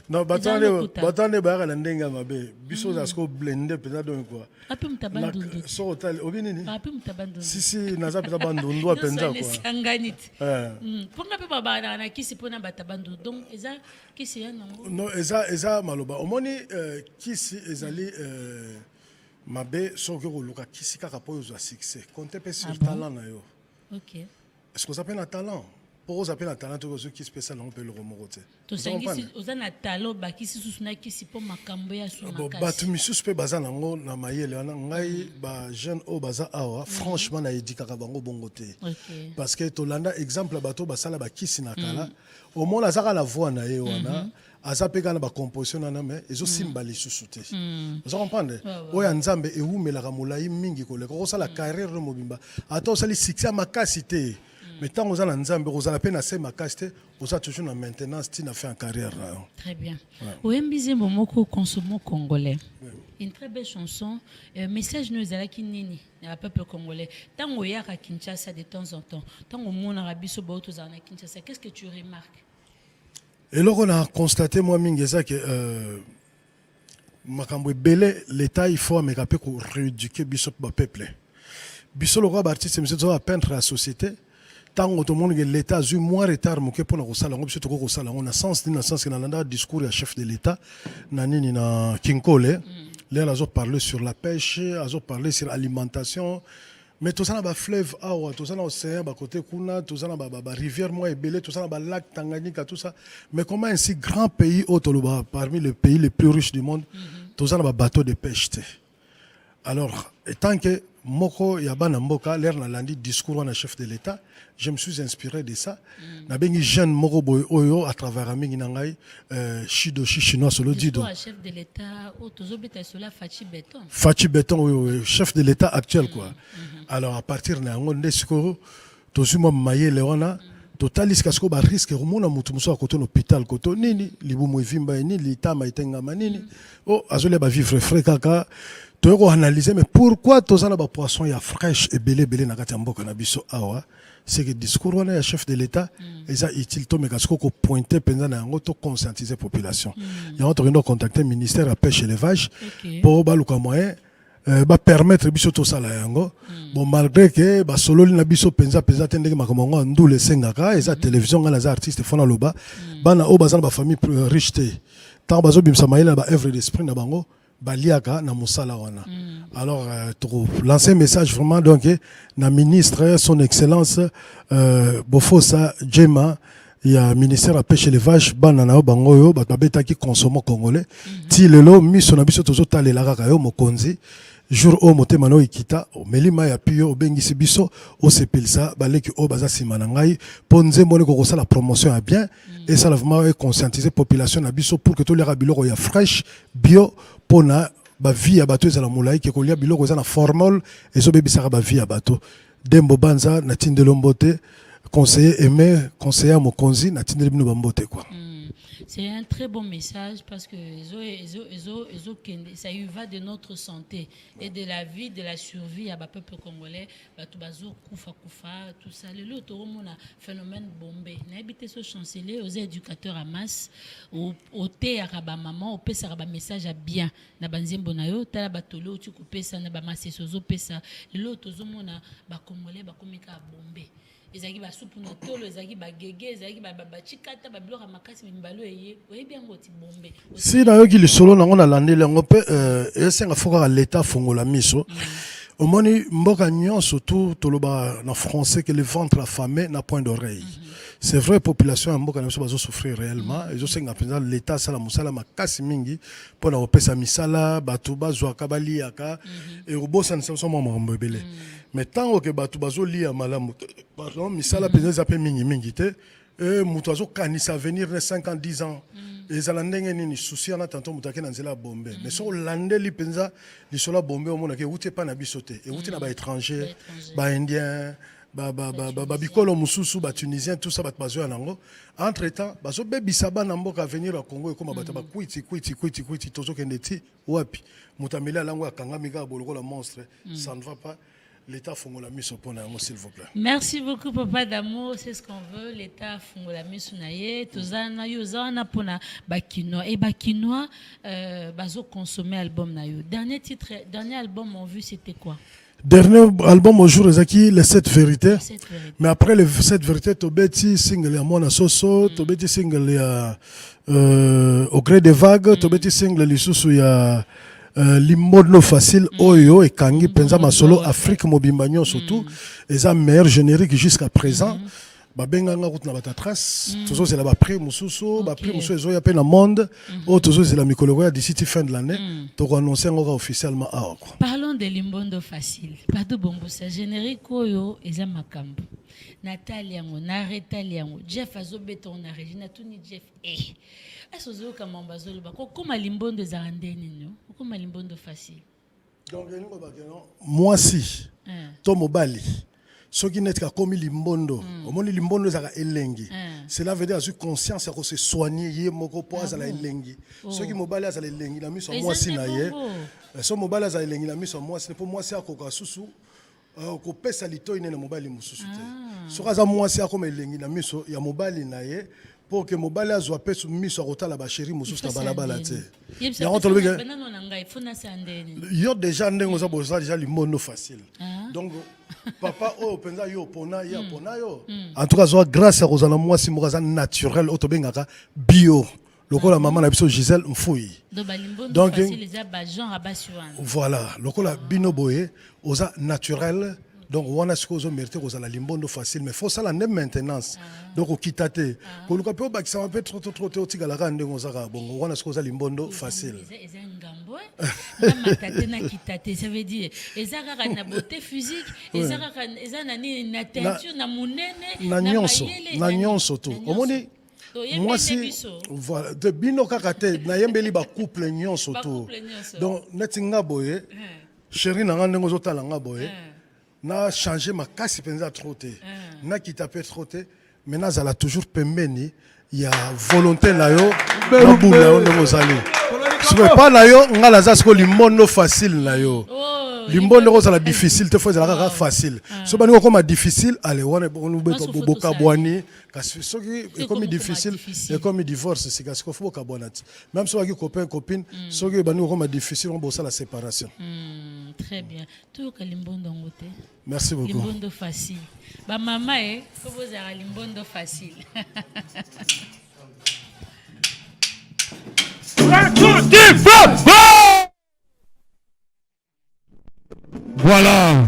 Speaker 2: non batane ba na ndenga mabe biso za sko blender pena donc quoi
Speaker 1: api mtabandu
Speaker 2: so hotel obinini
Speaker 1: api mtabandu
Speaker 2: si naza peta bandu ndo penza quoi
Speaker 1: sanganit ponga pe baba na kisi pona batabandu donc eza kisi ya nango
Speaker 2: non eza maloba omoni kisi ezali mabe soki koluka kisi kaka po yo za succès compter pe sur talent na yo.
Speaker 1: OK.
Speaker 2: Est-ce que ça s'appelle un talent? Pour vous appeler un talent, tout ce qui est spécial, on peut le remonter.
Speaker 1: Tu sais, vous avez un talent, qui si sousna qui si pour ma camboya sur ma
Speaker 2: casse. Tu me suspectes bazan nango na maye le na ngai ba jeune au baza awa franchement na edika ka bango bongote. Parce que Tolanda exemple bato basala ba kisi na kala au moins la zaka la voix na ye wana azapeka na ba composition na mais ezo simbali susute. Vous comprenez? Oya nzambe e umela ka mulai mingi ko le ko sala carrière mobimba. Ata osali succès makasi te. Mais tant que vous avez Nzambe, vous avez peine à se macaster, vous avez toujours la maintenance, tu as fait une carrière.
Speaker 1: Très bien. Ouembize Momoko consomme congolais. Une très belle chanson. Message nous est qui nini, le peuple congolais. Tant qu'on y a à Kinshasa de temps en temps, tant qu'on monte à Rabiso Baoto à Kinshasa, qu'est-ce que tu remarques?
Speaker 2: Et là, on a constaté, moi, Mingeza, que Makambo Belé, l'État, il faut améliorer pour rééduquer Bissop peuple. Bissop, le roi artiste, c'est un peintre à la société. Tant que l'État a eu moins de retard pour nous faire on a sens que dans le discours du chef de l'État, Nanini na Kinkole, là ils ont parlé sur la pêche, ils ont parlé sur l'alimentation, mais tout ça dans le fleuve, tout ça dans l'océan, côté Kuna, tout ça dans la rivière moi Ebele, tout ça dans le lac Tanganyika, tout ça. Mais comment un si grand pays parmi les pays les plus riches du monde, tout ça dans le bateau de pêche. Alors, tant que Moko Yabana Mboka, l'air n'a landi discours à chef de l'État, je me suis inspiré de ça. Na bengi jeune Moko Boy Oyo à travers Amingi Nangai, Shidoshi chinois solo dido.
Speaker 1: Chef de l'État, Fachi Beton.
Speaker 2: Fachi Beton, oui, chef de l'État actuel quoi. Alors à partir de Nangon Desco, Tosuma Maye Leona, totalis kasko ba risque rumona mutu muso akoto l'hôpital koto nini libumu evimba nini litama itenga manini oh azole ba vivre frais kaka. Tu as analysé, mais pourquoi tous les poissons y a fraîche et belé na kati mboka na biso awa? C'est que le discours on est chef de l'État, ils ont utile to megasko ko pointer pendant na ngoto conscientiser population. Il y a autre contacter ministère à pêche et élevage pour baluka moyen ba permettre biso to sala yango. Bon malgré que ba solo na biso penza tendeke makomongo ndule sengaka eza télévision ngala za artiste fona loba bana o bazana ba famille riche te. tant bazo bimsa maïla ba œuvre d'esprit na bango baliaka na musala wana. Alors lancer message vraiment donc na ministre son excellence Bofosa Djema, il y a ministère à pêche élevage banana bango yo ba beta qui consomme congolais ti lelo miso na biso tozo talela kaka yo mokonzi jour o motema no ikita melima ya pio obengisi biso o sepelisa baleki o baza simana ngai ponze mone ko la promotion à bien et ça vraiment conscientiser population na biso pour que to lera biloko ya fresh bio pona ba vie ya bato ezala molai ke ko lia biloko za na formol ezo bebisaka ba vie ya bato Dembo Banza na tindelo mbote conseiller aimé conseiller mokonzi na tindelo bino bambote quoi.
Speaker 1: C'est un très bon message parce que ça y va de notre santé et de la vie, de la survie à peuple congolais. Tout ça. Le lot a phénomène bombé. N'habitez ce chancelier aux éducateurs à masse, au thé à maman, au pèse à message à bien. Na banzim bonayo, tala batolo, tu coupes ça, na bamasse sozo pesa. Le lot a congolais, komika bombé. Ezaki ba soupe no tolo ezaki ba gege ezaki ba chikata ba biloko makasi mimbalo eye oyebi yango ti bombe
Speaker 2: si na yoki lisolo nango na landele ngo pe esenga foka l'état fongola miso omoni mboka nyonso tout toloba na français que le ventre affamé n'a point d'oreille. C'est vrai population mboka nyonso bazo souffrir réellement et je sais que l'état sala musala makasi mingi pona opesa misala batu bazwa kabali yaka et obosa nso mo mbebele. Mais tant que batu bazo lia malamu pardon misala penza zape mingi te et mutazo kanisa venir de 5 ans 10 ans et zala ndenge nini souci na tanto mutake na nzela bombe mais so lande li penza li sola bombe o mona ke uti pa na bisote et uti na ba étranger ba indien ba bikolo mususu ba tunisien tout ça ba bazo nango entre temps bazo bebisa ba na mboka venir à Congo et comme ba kwiti tozo kendeti wapi mutameli alango akanga mika boloko la monstre ça ne va pas. L'État fongola miso pona yango s'il vous plaît.
Speaker 1: Merci beaucoup papa d'amour, c'est ce qu'on veut. L'État fongola miso naye tozana yozana pona bakinois et bakinois bazo consommer album na yo. Dernier album on vu c'était quoi?
Speaker 2: Dernier album au jour ezaki les 7 vérités. Mais après les 7 vérités tobeti single ya mona soso, tobeti single ya au gré des vagues, tobeti single lisusu ya Limbondo facile oyo et kangi penza masolo Afrique mobimba surtout et ça meilleur générique jusqu'à présent babenga nga route na batatrace toujours c'est là ba prix mususu ba prix mususu ezo ya pe na monde o toujours c'est la mikolo ya d'ici fin de l'année to annoncer encore officiellement ah.
Speaker 1: Parlons de Limbondo facile pas de bombo ça générique oyo eza makambo Nathalie yango na Retali yango Jeff azobeto na Regina tuni Jeff asozo kama mbazolo bako koma Limbondo za ndeni no koma Limbondo facile
Speaker 2: donc ngo bakeno moi si to mobali soki netka komi Limbondo omoni Limbondo za elengi cela veut dire que conscience ya ko se soigner ye moko po za la elengi soki mobali za elengi na miso moi si na ye so mobali za elengi na miso moi si pour moi si akoka susu ko pesa litoyi na mobali mususu te soka za moi si akoma elengi na miso ya mobali na ye pour que mobali azwa pesu miso akotala ba chéri mususu na balabala te yo déjà ndengo za boza déjà Limbondo facile donc papa o penza yo pona ya pona yo en tout cas zo grâce à Rosana moi si mokaza naturel otobengaka bio lokola maman na biso Gisèle Mfouyi
Speaker 1: donc
Speaker 2: voilà lokola bino boye oza naturel. Donc, on a ce qu'on a mérité, on a la Limbondo facile, mais il faut ça la même maintenance. Donc, on quitte. Quand on peut pas que ça peut trop, on a ce qu'on a Limbondo facile.
Speaker 1: Ça veut dire, ils ont la beauté physique, ils ont la teinture, la monnaie,
Speaker 2: na nyonso tout. Moi si voilà de bino kakate na yembeli ba couple nyonso tout. Donc, netinga boye, chérie na ngande ngozotala nga boye. Na changé ma casse penza trop té na qui tapé trop té maintenant ça l'a toujours pembeni il y a volonté na yo na bula yo ndemo zali si pas na yo ngala za sko Limbondo facile na yo Limbondo ko ça la difficile te faut ça facile so bani ko ma difficile allez on boka bwani kasi so qui comme difficile et comme divorce c'est kasi ko faut boka bwanati même so qui copain copine so qui bani ko ma difficile on bossa la séparation.
Speaker 1: Très bien. Tout que Limbondo ngote.
Speaker 2: Merci beaucoup.
Speaker 1: Limbondo facile. Ba maman ko bozara Limbondo facile.
Speaker 4: Voilà.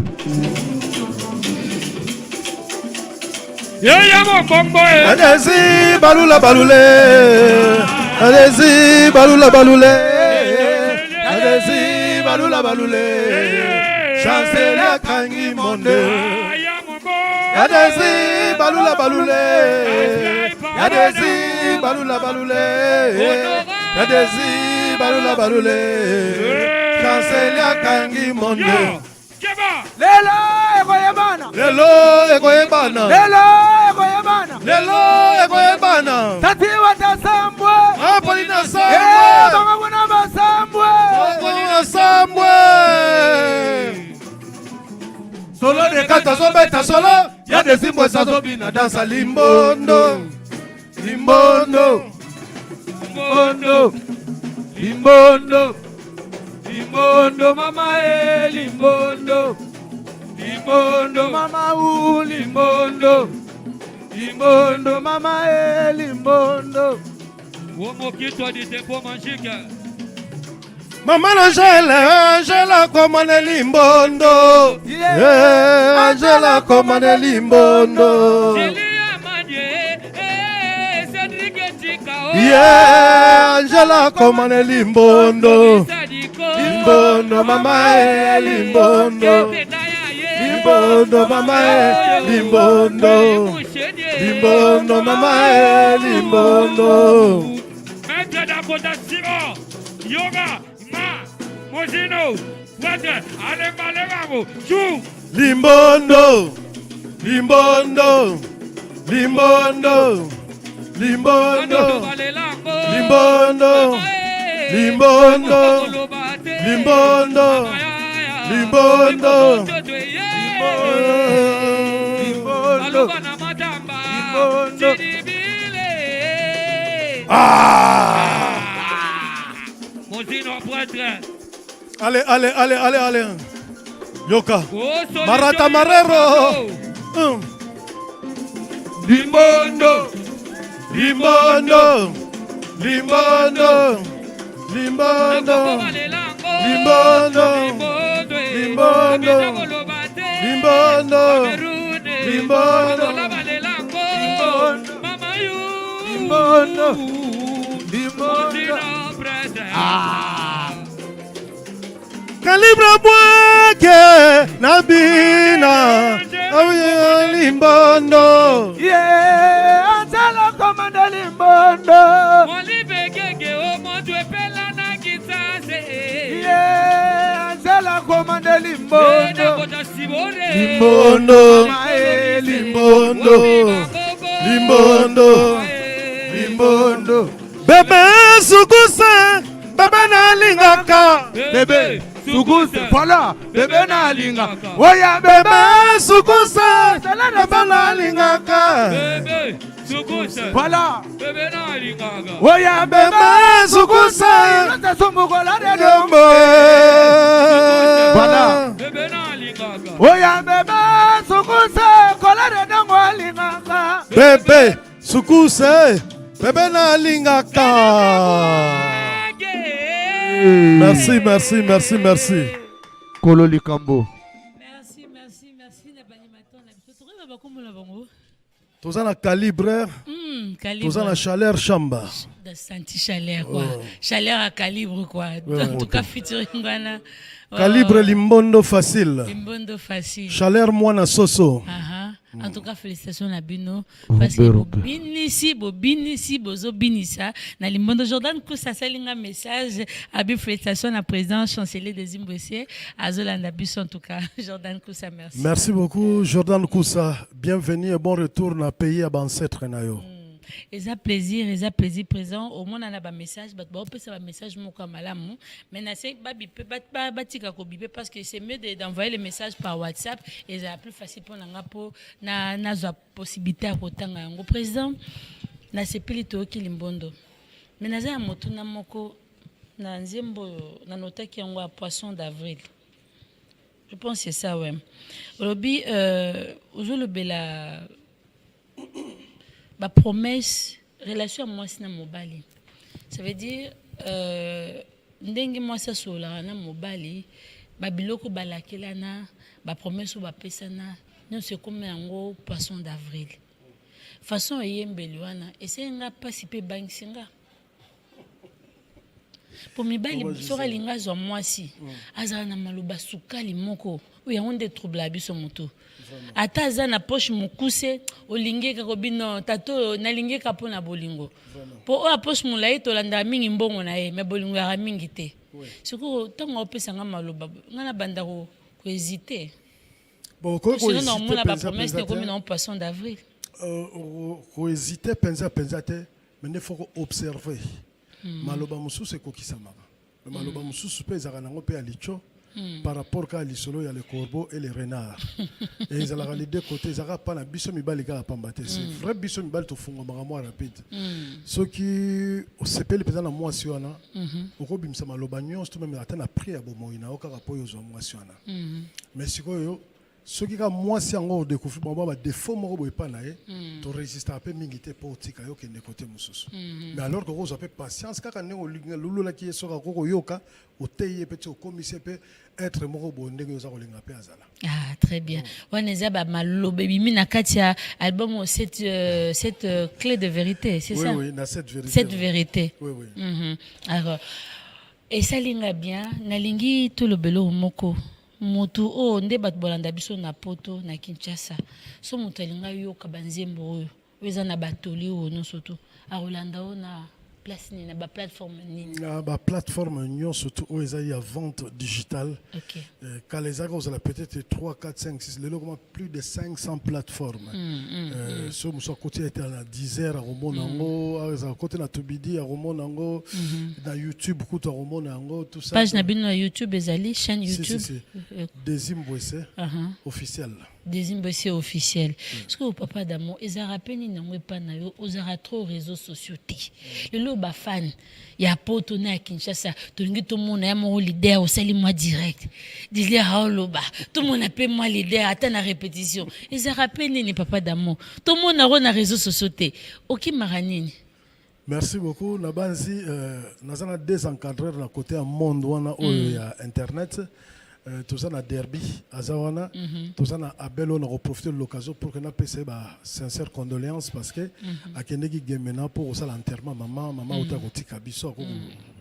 Speaker 2: Allez-y, balula balule. Allez-y, balula balule. Allez-y, balula balule. Chancelier Kangi Monde. Allez-y, balula balule. Allez-y, balula balule. Allez-y, balula balule. Chancelier Kangi Monde.
Speaker 7: Lelo ekoyebana.
Speaker 2: Lelo ekoyebana.
Speaker 7: Lelo ekoyebana.
Speaker 2: Lelo ekoyebana.
Speaker 7: Tati watasambwe.
Speaker 2: Apolina Sambwe.
Speaker 7: Bongo kuna basambwe.
Speaker 2: Apolina Sambwe. Solo de kata sobeta solo. Ya de simbo sazobina dansa limbondo. Limbondo. Limbondo. Limbondo. Limbondo mama limbondo. Limbondo mama limbondo. Limbondo mama limbondo.
Speaker 8: Womo kitwa di tempo magique.
Speaker 2: Mama Angela komane limbondo. Yeah, Angela komane limbondo. Yeah, Angela komane limbondo. Limbondo mama limbondo. Limbondo mama limbondo. Limbondo mama limbondo.
Speaker 8: Maître d'Akota Simon, Yoga, Ma, Mosino, Water, Alema Levamo, Chou.
Speaker 2: Limbondo. Limbondo. Limbondo. Limbondo. Limbondo. Limbondo. Limbondo. Limbondo. Limbondo. Ah!
Speaker 8: Mosino prêtre.
Speaker 2: Allez. Yoka. Marata Marrero. Limbondo. Limbondo. Limbondo. Limbondo. Limbondo. Limbondo. Limbondo. Limbondo. Limbondo. Limbondo. Calibre boake Nabina. Limbondo.
Speaker 7: Yeah, Angela commande limbondo. Yeah, Angela commande limbondo.
Speaker 2: Limbondo. Limbondo. Limbondo. Limbondo. Bebe sukusa. Bebe na lingaka.
Speaker 7: Bebe sukusa. Voilà. Bebe na lingaka. Oya
Speaker 2: Bebe sukusa. Bebe na lingaka.
Speaker 8: Bebe sukusa.
Speaker 7: Voilà.
Speaker 8: Bebe na lingaka.
Speaker 2: Oya bebe sukusa.
Speaker 7: Nota sumbukola de
Speaker 2: Dombo.
Speaker 7: Voilà.
Speaker 8: Bebe na lingaka.
Speaker 7: Oya bebe sukusa. Kola de dongo lingaka.
Speaker 2: Bebe sukusa. Bebe na lingaka. Merci.
Speaker 7: Kolo Likambo.
Speaker 1: Merci.
Speaker 2: Tous na calibre. Tous na chaleur chamba.
Speaker 1: Senti chaleur quoi. Chaleur à calibre quoi. En tout cas featuring Ghana.
Speaker 2: Calibre limbondo facile.
Speaker 1: Limbondo facile.
Speaker 2: Chaleur mwana soso.
Speaker 1: En tout cas félicitations à Bino parce que bobinisi bozo binisa na limbondo Jordan Koussa salinga message abi félicitations à président chancelier des Zimbabwe Azolanda Biso en tout cas Jordan Koussa merci.
Speaker 2: Merci beaucoup Jordan Koussa, bienvenue et bon retour dans le pays à ancêtre nayo.
Speaker 1: Eza plaisir présent au monde on a un message on peut savoir message moko malamu mais na c'est batika ko bipé parce que c'est mieux d'envoyer les messages par WhatsApp et c'est plus facile pour nga po na possibilité à kotanga yango président na sepeli to kilimbondo mais na za moto na moko na nzembo na notaki yango à poisson d'avril je pense que c'est ça ouais lobi ozolo bela ba promesse relation à moi c'est mobali ça veut dire ndenge mwasi solaka na mobali babiloko balakelana bapromese bapesana nyonso ekoma yango poisson d'avril façon eyembeli wana esenga mpasi mpe ebangisi nga po mibali soki alingi azwa mwasi azala na maloba sukali moko oyo yango nde trouble biso motu ata aza na poche mokuse olingi kaka bino tato nalingi ka mpo na bolingo po oyo apoche molai tolandaka mingi mbongo na ye me bolingo yaka mingi te sikoyo ntango opesanga maloba nga na banda kohésite sino na omona bapromese nekomi na poisson d'avril
Speaker 2: kohésite penza te mais nde faut observer maloba mosusu ekokisamaka maloba mosusu mpe ezalaka nango mpe ya licho par rapport kaka lisolo ya le corbeau et le renard et ezalaka les deux côtés ezalaka mpa na biso mibali kaka pamba te c'est vrai biso mibali tofungwamaka mwa rapide soki osepeli mpenza na mwasi wana okobimisa maloba nyonso to meme ata na prix ya bomoi na yo kaka mpo oyo ozwa mwasi wana mais sikoyo soki ka mwasi yango odécouvrir bango badéfaut moko boye epa na ye torésistaka mpe mingi te mpo otika yo kende kote mosusu mais alors kokozwa mpe patience kaka ndenge olulolaki ye soki akokoyoka otei ye mpe ti okomisi ye mpe être moko boye ndenge oza kolinga mpe azala.
Speaker 1: Ah, très bien. On est à maloba bimi na kati ya album cette clé de vérité, c'est ça?
Speaker 2: Oui, na cette vérité.
Speaker 1: Cette vérité.
Speaker 2: Oui, oui.
Speaker 1: Alors, et ça linga bien, na lingi tout le belo moko. Motu o nde bat bolanda biso na poto na Kinshasa. So motu alinga yo kabanzembo oyo. Weza na batoli o no soto. A Rolanda o na place ni na ba plateforme ni.
Speaker 2: Na ba plateforme nyon surtout o eza ya vente digitale.
Speaker 1: OK.
Speaker 2: Kaleza ko za peut-être 3 4 5 6 le comment plus de 500 plateformes. So muso côté était na 10 heures à Romonango, à côté na Tobidi à Romonango, na YouTube kuto à Romonango tout ça.
Speaker 1: Page na bino na YouTube ezali chaîne YouTube.
Speaker 2: Dezimboise officiel.
Speaker 1: Dezimboise officiel. Est-ce que papa d'amour ezara peni na ngwepa na yo ozara trop réseaux sociaux te. Le ba fan ya poto na Kinshasa tolingi to mona ya mo leader au sali moi direct. Disle haoloba tout le monde appelle moi leader ata na répétition. Ezara peni ni papa d'amour. Tout le monde na réseaux sociaux te. Oki maranini.
Speaker 2: Merci beaucoup. Nabanzi nazana désencadreur na côté à monde wana oyo ya internet. Tout ça na derby azawana tout ça na abelo na profiter de l'occasion pour que na pese ba sincère condoléances parce que akeneki gemena pour ça l'enterrement maman uta kotika biso ko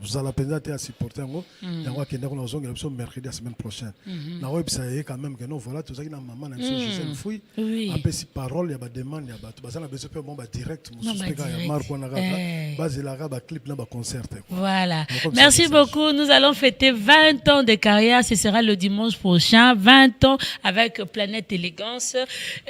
Speaker 2: vous allez penser à supporter ngo yango akenda ko na zonga biso mercredi la semaine prochaine na website ye quand même que non voilà tout ça na maman na biso Gisèle Fouy après si parole ya ba demande ya ba bazana beso pe bon ba direct mususu ka ya marko na kaka bazela ba clip na ba concert.
Speaker 1: Voilà, merci beaucoup. Nous allons fêter 20 ans de carrière, ce sera le dimanche prochain, 20 ans avec Planète Élégance.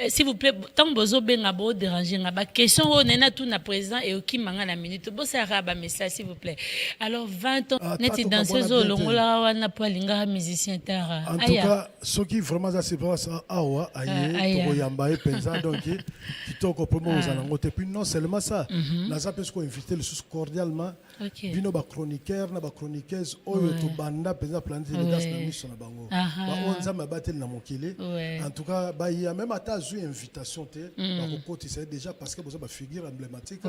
Speaker 1: S'il vous plaît, tant que vous avez dérangé, question on est tout na présent et qui manga la minute. Bon ça raba message s'il vous plaît. Alors 20 ans, net danseuse au longola wana po linga musicien tara.
Speaker 2: En tout cas, ce qui vraiment ça c'est pas ça awa aye to yamba e penza donc kitoko promo aux alangote puis non seulement ça. Na ça peut se inviter le sous cordialement. Bino ba chroniqueur na ba chroniqueuse oyo to banda penza Planète Élégance na mission na bango. Ba onza mabatel na mokili. En tout cas, ba il y a même ata zu invitation te ba kokoti c'est déjà parce que vous avez figure emblématique.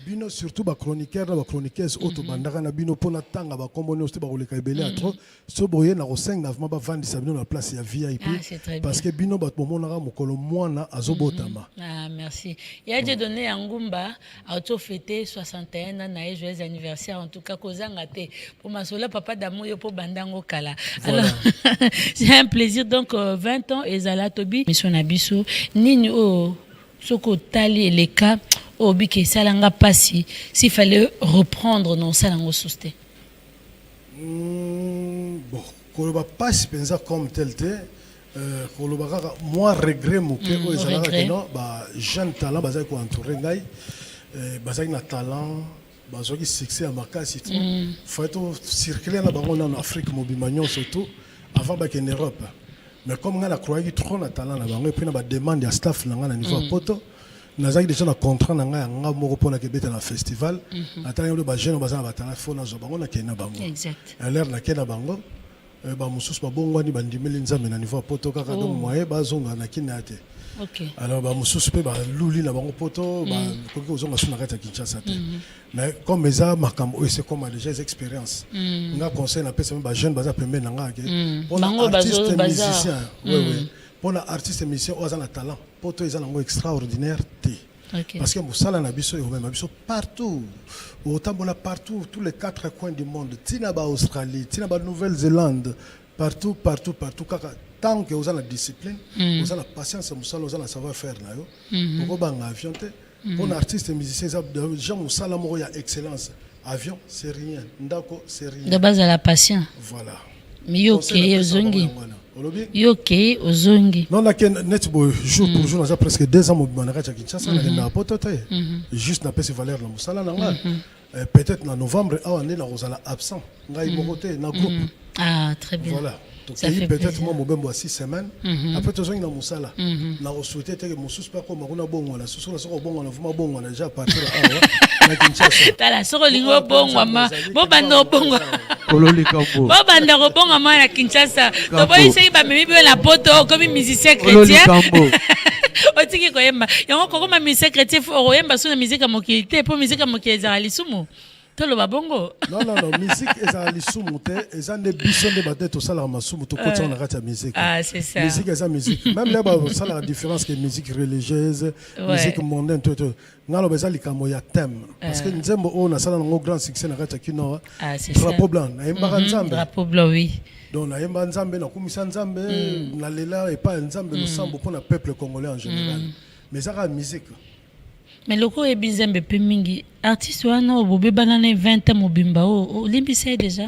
Speaker 2: Bino surtout ba chroniqueur na ba chroniqueuse auto bandaka na bino pona tanga ba komboni oste ba koleka ebele atro so boye na ko 5 na ba vandi sa bino na place ya VIP parce que bino ba momonaka mokolo mwana azobotama.
Speaker 1: Ah merci. Il a donné à Ngumba auto fêter 61 ans na joyeux anniversaire en tout cas kozanga te pour masola papa d'amour yo po bandango kala. Alors c'est un plaisir donc 20 ans ezala tobi mission na biso nini o soko tali les cas obi ke salanga pasi s'il fallait reprendre non salango souste.
Speaker 2: Bon koloba pasi penza comme tel te koloba kaka moi regret moke o ezala que non ba jeune talent bazali ko entourer ngai bazali na talent bazoki succès à makasi tout faut être circuler na bango en Afrique mobimagnon surtout avant ba en Europe mais comme on a croyé trop na talent na bango et puis na ba demande ya staff na nga niveau poto nazaki déjà na contrat na nga nga moko pona ke beta na festival atali le ba jeune bazana batana fo na zo bango na kena bango
Speaker 1: exact
Speaker 2: à l'air na kena bango ba mususu ba bongwani bandimeli nzambe na niveau poto kaka donc moyen bazonga na kinate
Speaker 1: OK.
Speaker 2: Alors bah mususu pe ba luli na bango poto ba koki ozonga suna kata Kinshasa te. Mais comme eza makambo c'est comme déjà des expériences. Nga conseil na pesa ba jeune baza pembe na nga ke.
Speaker 1: Pour artiste
Speaker 2: musicien. Oui. Pour artiste musicien oza na talent. Poto eza nango extraordinaire te.
Speaker 1: Okay.
Speaker 2: Parce que Moussala Nabiso et même Nabiso partout, autant partout, tous les 4 coins du monde, Tinaba Australie, Tinaba Nouvelle-Zélande, partout. Tant que vous avez la discipline, vous avez la patience, vous avez la savoir-faire là. Vous avez un avion, pour un artiste et musicien, Jean Moussala Moro, il y a excellence. Avion, c'est rien. Ndako, c'est rien.
Speaker 1: De base à la patience.
Speaker 2: Voilà.
Speaker 1: Mais ok, Ozongi. Ok, Ozongi.
Speaker 2: Non, là, jour pour jour, on a presque 2 ans, on a Kinshasa, on a pototé. Juste n'a pas ces valeurs là, Moussala Nanga. Peut-être en novembre, on est là, on est absent. On a un groupe.
Speaker 1: Ah, très bien.
Speaker 2: Voilà. Donc, peut-être moi, je suis 6 semaines. Après, tu as une Moussala. Je vais souhaiter que je suis pas comme un bon. La sous la bon, on a déjà parti.
Speaker 1: Tu as la solingo bon, maman. Bon, bando bon. Bon, bando bon, maman, à Kinshasa. Tu vois, ici, il va me mettre la poto comme musicien chrétien. Otiki koyemba. Yango koko ma musicien chrétien faut koyemba sur la musique à mokilité pour musique à mokilité à lisumu. Tolo babongo.
Speaker 2: Non, musique est lisumu te, ezan de bison de batte tout ça la masumu to côté on arrête la musique.
Speaker 1: Ah, c'est ça.
Speaker 2: Musique est musique. Même là ça la différence que musique religieuse, musique mondaine tout. Ngalo beza likamo ya thème parce que nzembo on a ça un grand succès na kata kino.
Speaker 1: Ah, c'est ça.
Speaker 2: Drapeau blanc, na yemba nzambe.
Speaker 1: Drapeau blanc oui.
Speaker 2: Donc na yemba nzambe na kumisa nzambe na lela et pas nzambe nous semble pour le peuple congolais en général. Mais ça la musique.
Speaker 1: Mais loko e bizembe pe mingi artiste wana obobe banana 20 ans mobimba o limbisa déjà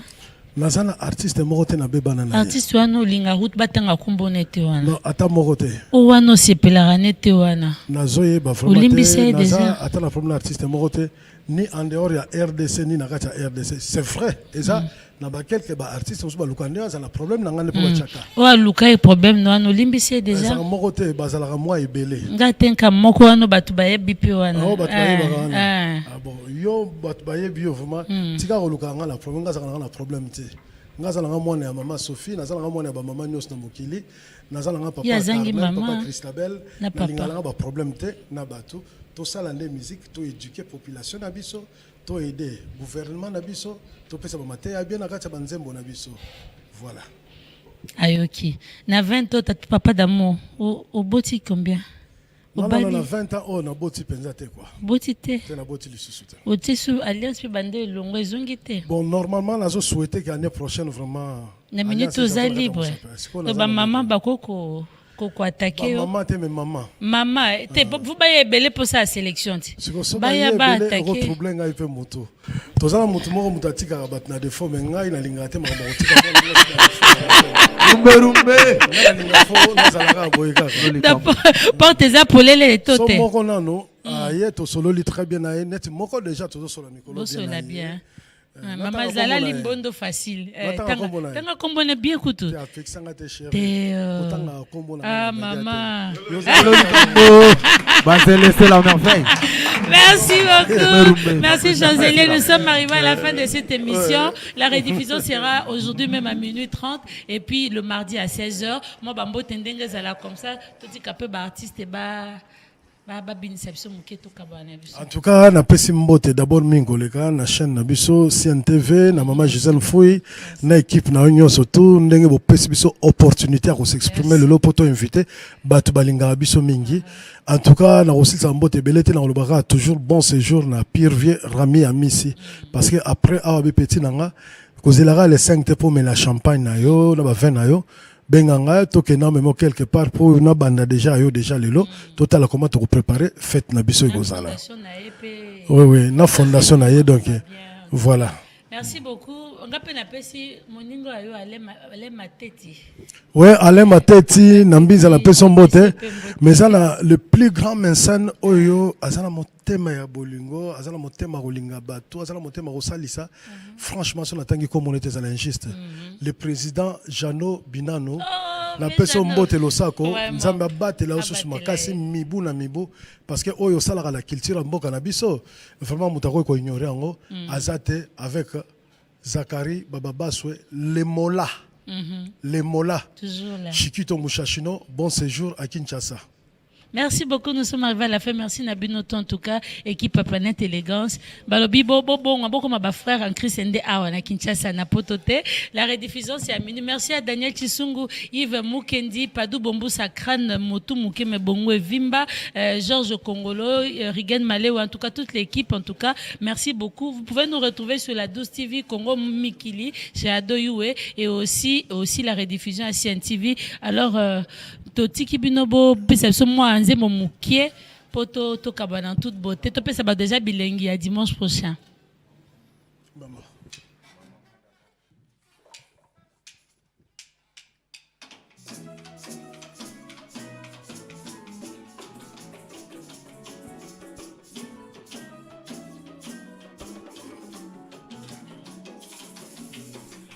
Speaker 2: nazana artiste morote na bebana na
Speaker 1: artiste wana linga route batanga kumbone te wana
Speaker 2: non ata morote
Speaker 1: o wana sepela te wana
Speaker 2: nazoye ba vraiment
Speaker 1: limbisa déjà
Speaker 2: ata na problème artiste morote ni en dehors ya RDC ni na kata RDC c'est vrai et ça na ba quelques ba artistes osu ba lukande za na problème na ngane po ba chaka
Speaker 1: o luka e problème no wana limbisa déjà
Speaker 2: ça morote bazala ka moi ebele
Speaker 1: ngatenka moko wana batu ba yebi pe wana
Speaker 2: oh batu ba yebi wana ah bon yo batu ba yebi vraiment tika ko luka ngana problème ngaza na problème te ngaza na mwana ya mama Sophie naza na mwana ya ba mama nyos na mokili naza na papa papa Christabel na lingala ba problème te na batu to sala nde musique to éduquer population na biso to aider gouvernement na biso to pesa ba maté bien na kati ba nzembo na biso voilà
Speaker 1: ayoki na 20 ans ta papa d'amour au boti combien
Speaker 2: non na 20 ans on a boti penza te quoi
Speaker 1: boti te
Speaker 2: na boti lisusu te
Speaker 1: o tisu alliance pe bande longo ezongi te
Speaker 2: bon normalement nazo souhaiter que l'année prochaine vraiment
Speaker 1: na minute oza libre to ba maman bakoko Koko attaqué.
Speaker 2: Maman t'es maman.
Speaker 1: Maman, vous baillez belé pour sa sélection.
Speaker 2: Baya ba attaqué. Problème ngai pe moto. Tozala moto moko mutatika rabat na défaut mais ngai na linga te mama otika.
Speaker 4: Rumbe.
Speaker 2: Na linga fo na zalaka boyeka.
Speaker 1: Porte za polele les tote.
Speaker 2: So moko nano, aye to solo li très bien na net moko déjà to solo Nicolas.
Speaker 1: Bo solo bien. Maman Zala limbondo facile. Tanga kombone bien kutu. Ah maman.
Speaker 4: Laissez la merveille.
Speaker 1: Merci beaucoup. Merci Jean-Zélie. Nous sommes arrivés à la fin de cette émission. La rediffusion sera aujourd'hui même à minuit 30 et puis le mardi à 16h. Moi bambo tendenge Zala comme ça. Tout dit qu'un peu artiste et
Speaker 2: en tout cas, na pesi mbote d'abord mingoleka na chaîne na biso CNTV na maman Gisèle Fouy na équipe na union surtout ndenge bo pesi biso opportunité à s'exprimer le poto invité batu balinga biso mingi. En tout cas, na aussi sa mbote belete na lobaka toujours bon séjour na Pire Vieux Rami Amisi parce que après awa petit nanga kozelaka les 5 te pour mais la champagne na yo na ba vin na yo benganga tokena même quelque part pour na banda déjà lelo total comment te préparer fête na biso ekozala oui na fondation na ye donc voilà
Speaker 1: merci beaucoup on a peine apesi moningo ayo ale mateti
Speaker 2: ouais ale mateti na mbiza la peso mbote mais ça le plus grand mensane oyo azana motema ya bolingo azana motema kolinga bato azana motema kosalisa franchement son atangi comme on était à l'injuste le président Jano Binano na peso mbote losako nzamba batela osusu makasi mibu na mibu parce que oyo sala la culture mboka na biso vraiment mutako ko ignorer ngo azate avec Zakari Bababaswe les Mola les Mola
Speaker 1: toujours là
Speaker 2: Chikito Mushashino bon séjour à Kinshasa.
Speaker 1: Merci beaucoup, nous sommes arrivés à la fin. Merci Nabinoto en tout cas, équipe Planète Élégance. Balobi Bobo, on a beaucoup ma frère en Christ Ndé Awa na Kinshasa na Potote. La rediffusion c'est à minuit. Merci à Daniel Chisungu, Yves Mukendi, Padou Bombu Sakran, Motu Mukeme Bongo et Vimba, Georges Congolo, Rigen Malé ou en tout cas toute l'équipe en tout cas. Merci beaucoup. Vous pouvez nous retrouver sur la 12 TV Congo Mikili chez Ado Yue et aussi la rediffusion à CNTV. Alors Toti Kibinobo, c'est moi Anze Momukie, Poto Tokabana toute beauté. Topé ça va déjà bilingue à dimanche prochain.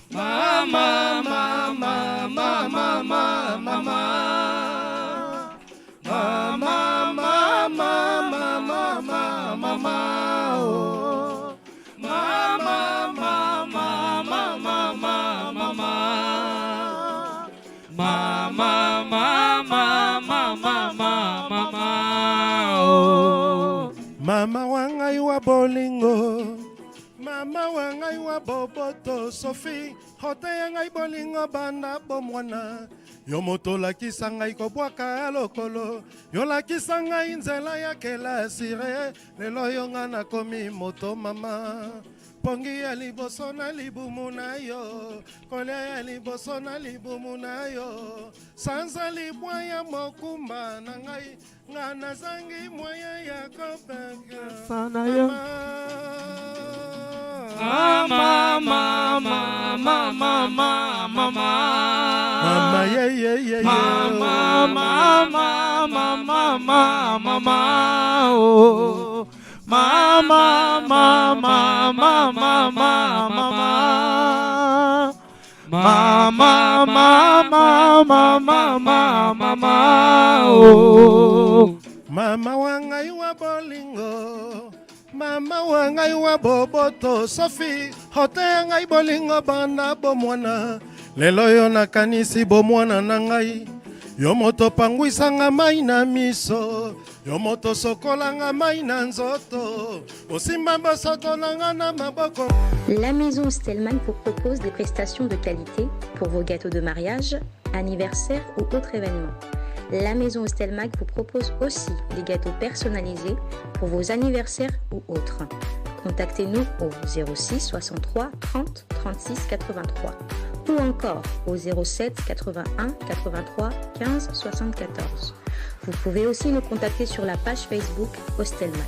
Speaker 7: Mama, mama, mama, mama, mama, mama, mama, mama, mama, oh, mama, mama, mama, mama, mama, mama, mama, mama, mama, oh,
Speaker 2: mama wangai wa bolingo. Mama wangai wa boboto Sophie hote yangai bolingo banda bomwana yo moto lakisa ngai kobwaka lokolo yo lakisa ngai nzela ya kelasire lelo yo nga nakomi moto mama pongi ya liboso na libumu na yo kolia ya liboso na libumu na yo sanza libwa ya mokumba na ngai nga nazangi moya ya kopeka
Speaker 7: sana yo mama, mama, mama, mama, mama,
Speaker 2: mama, yeah, yeah, yeah,
Speaker 7: mama, mama, mama, mama, mama, oh, mama, mama, mama, mama, mama, mama, mama, mama, mama, oh,
Speaker 2: mama wangai wa bolingo. Mama wangai wa boboto Sophie hote ngai bolingo bana bomwana lelo yo nakanisi bomwana na ngai yo moto pangwisanga mai na miso yo moto sokolanga mai na nzoto osimba bosoto nanga na maboko.
Speaker 9: La maison Stelman vous propose des prestations de qualité pour vos gâteaux de mariage, anniversaire ou autres événements. La maison Stelmag vous propose aussi des gâteaux personnalisés pour vos anniversaires ou autres. Contactez-nous au 06 63 30 36 83 ou encore au 07 81 83 15 74. Vous pouvez aussi nous contacter sur la page Facebook Hostelmag.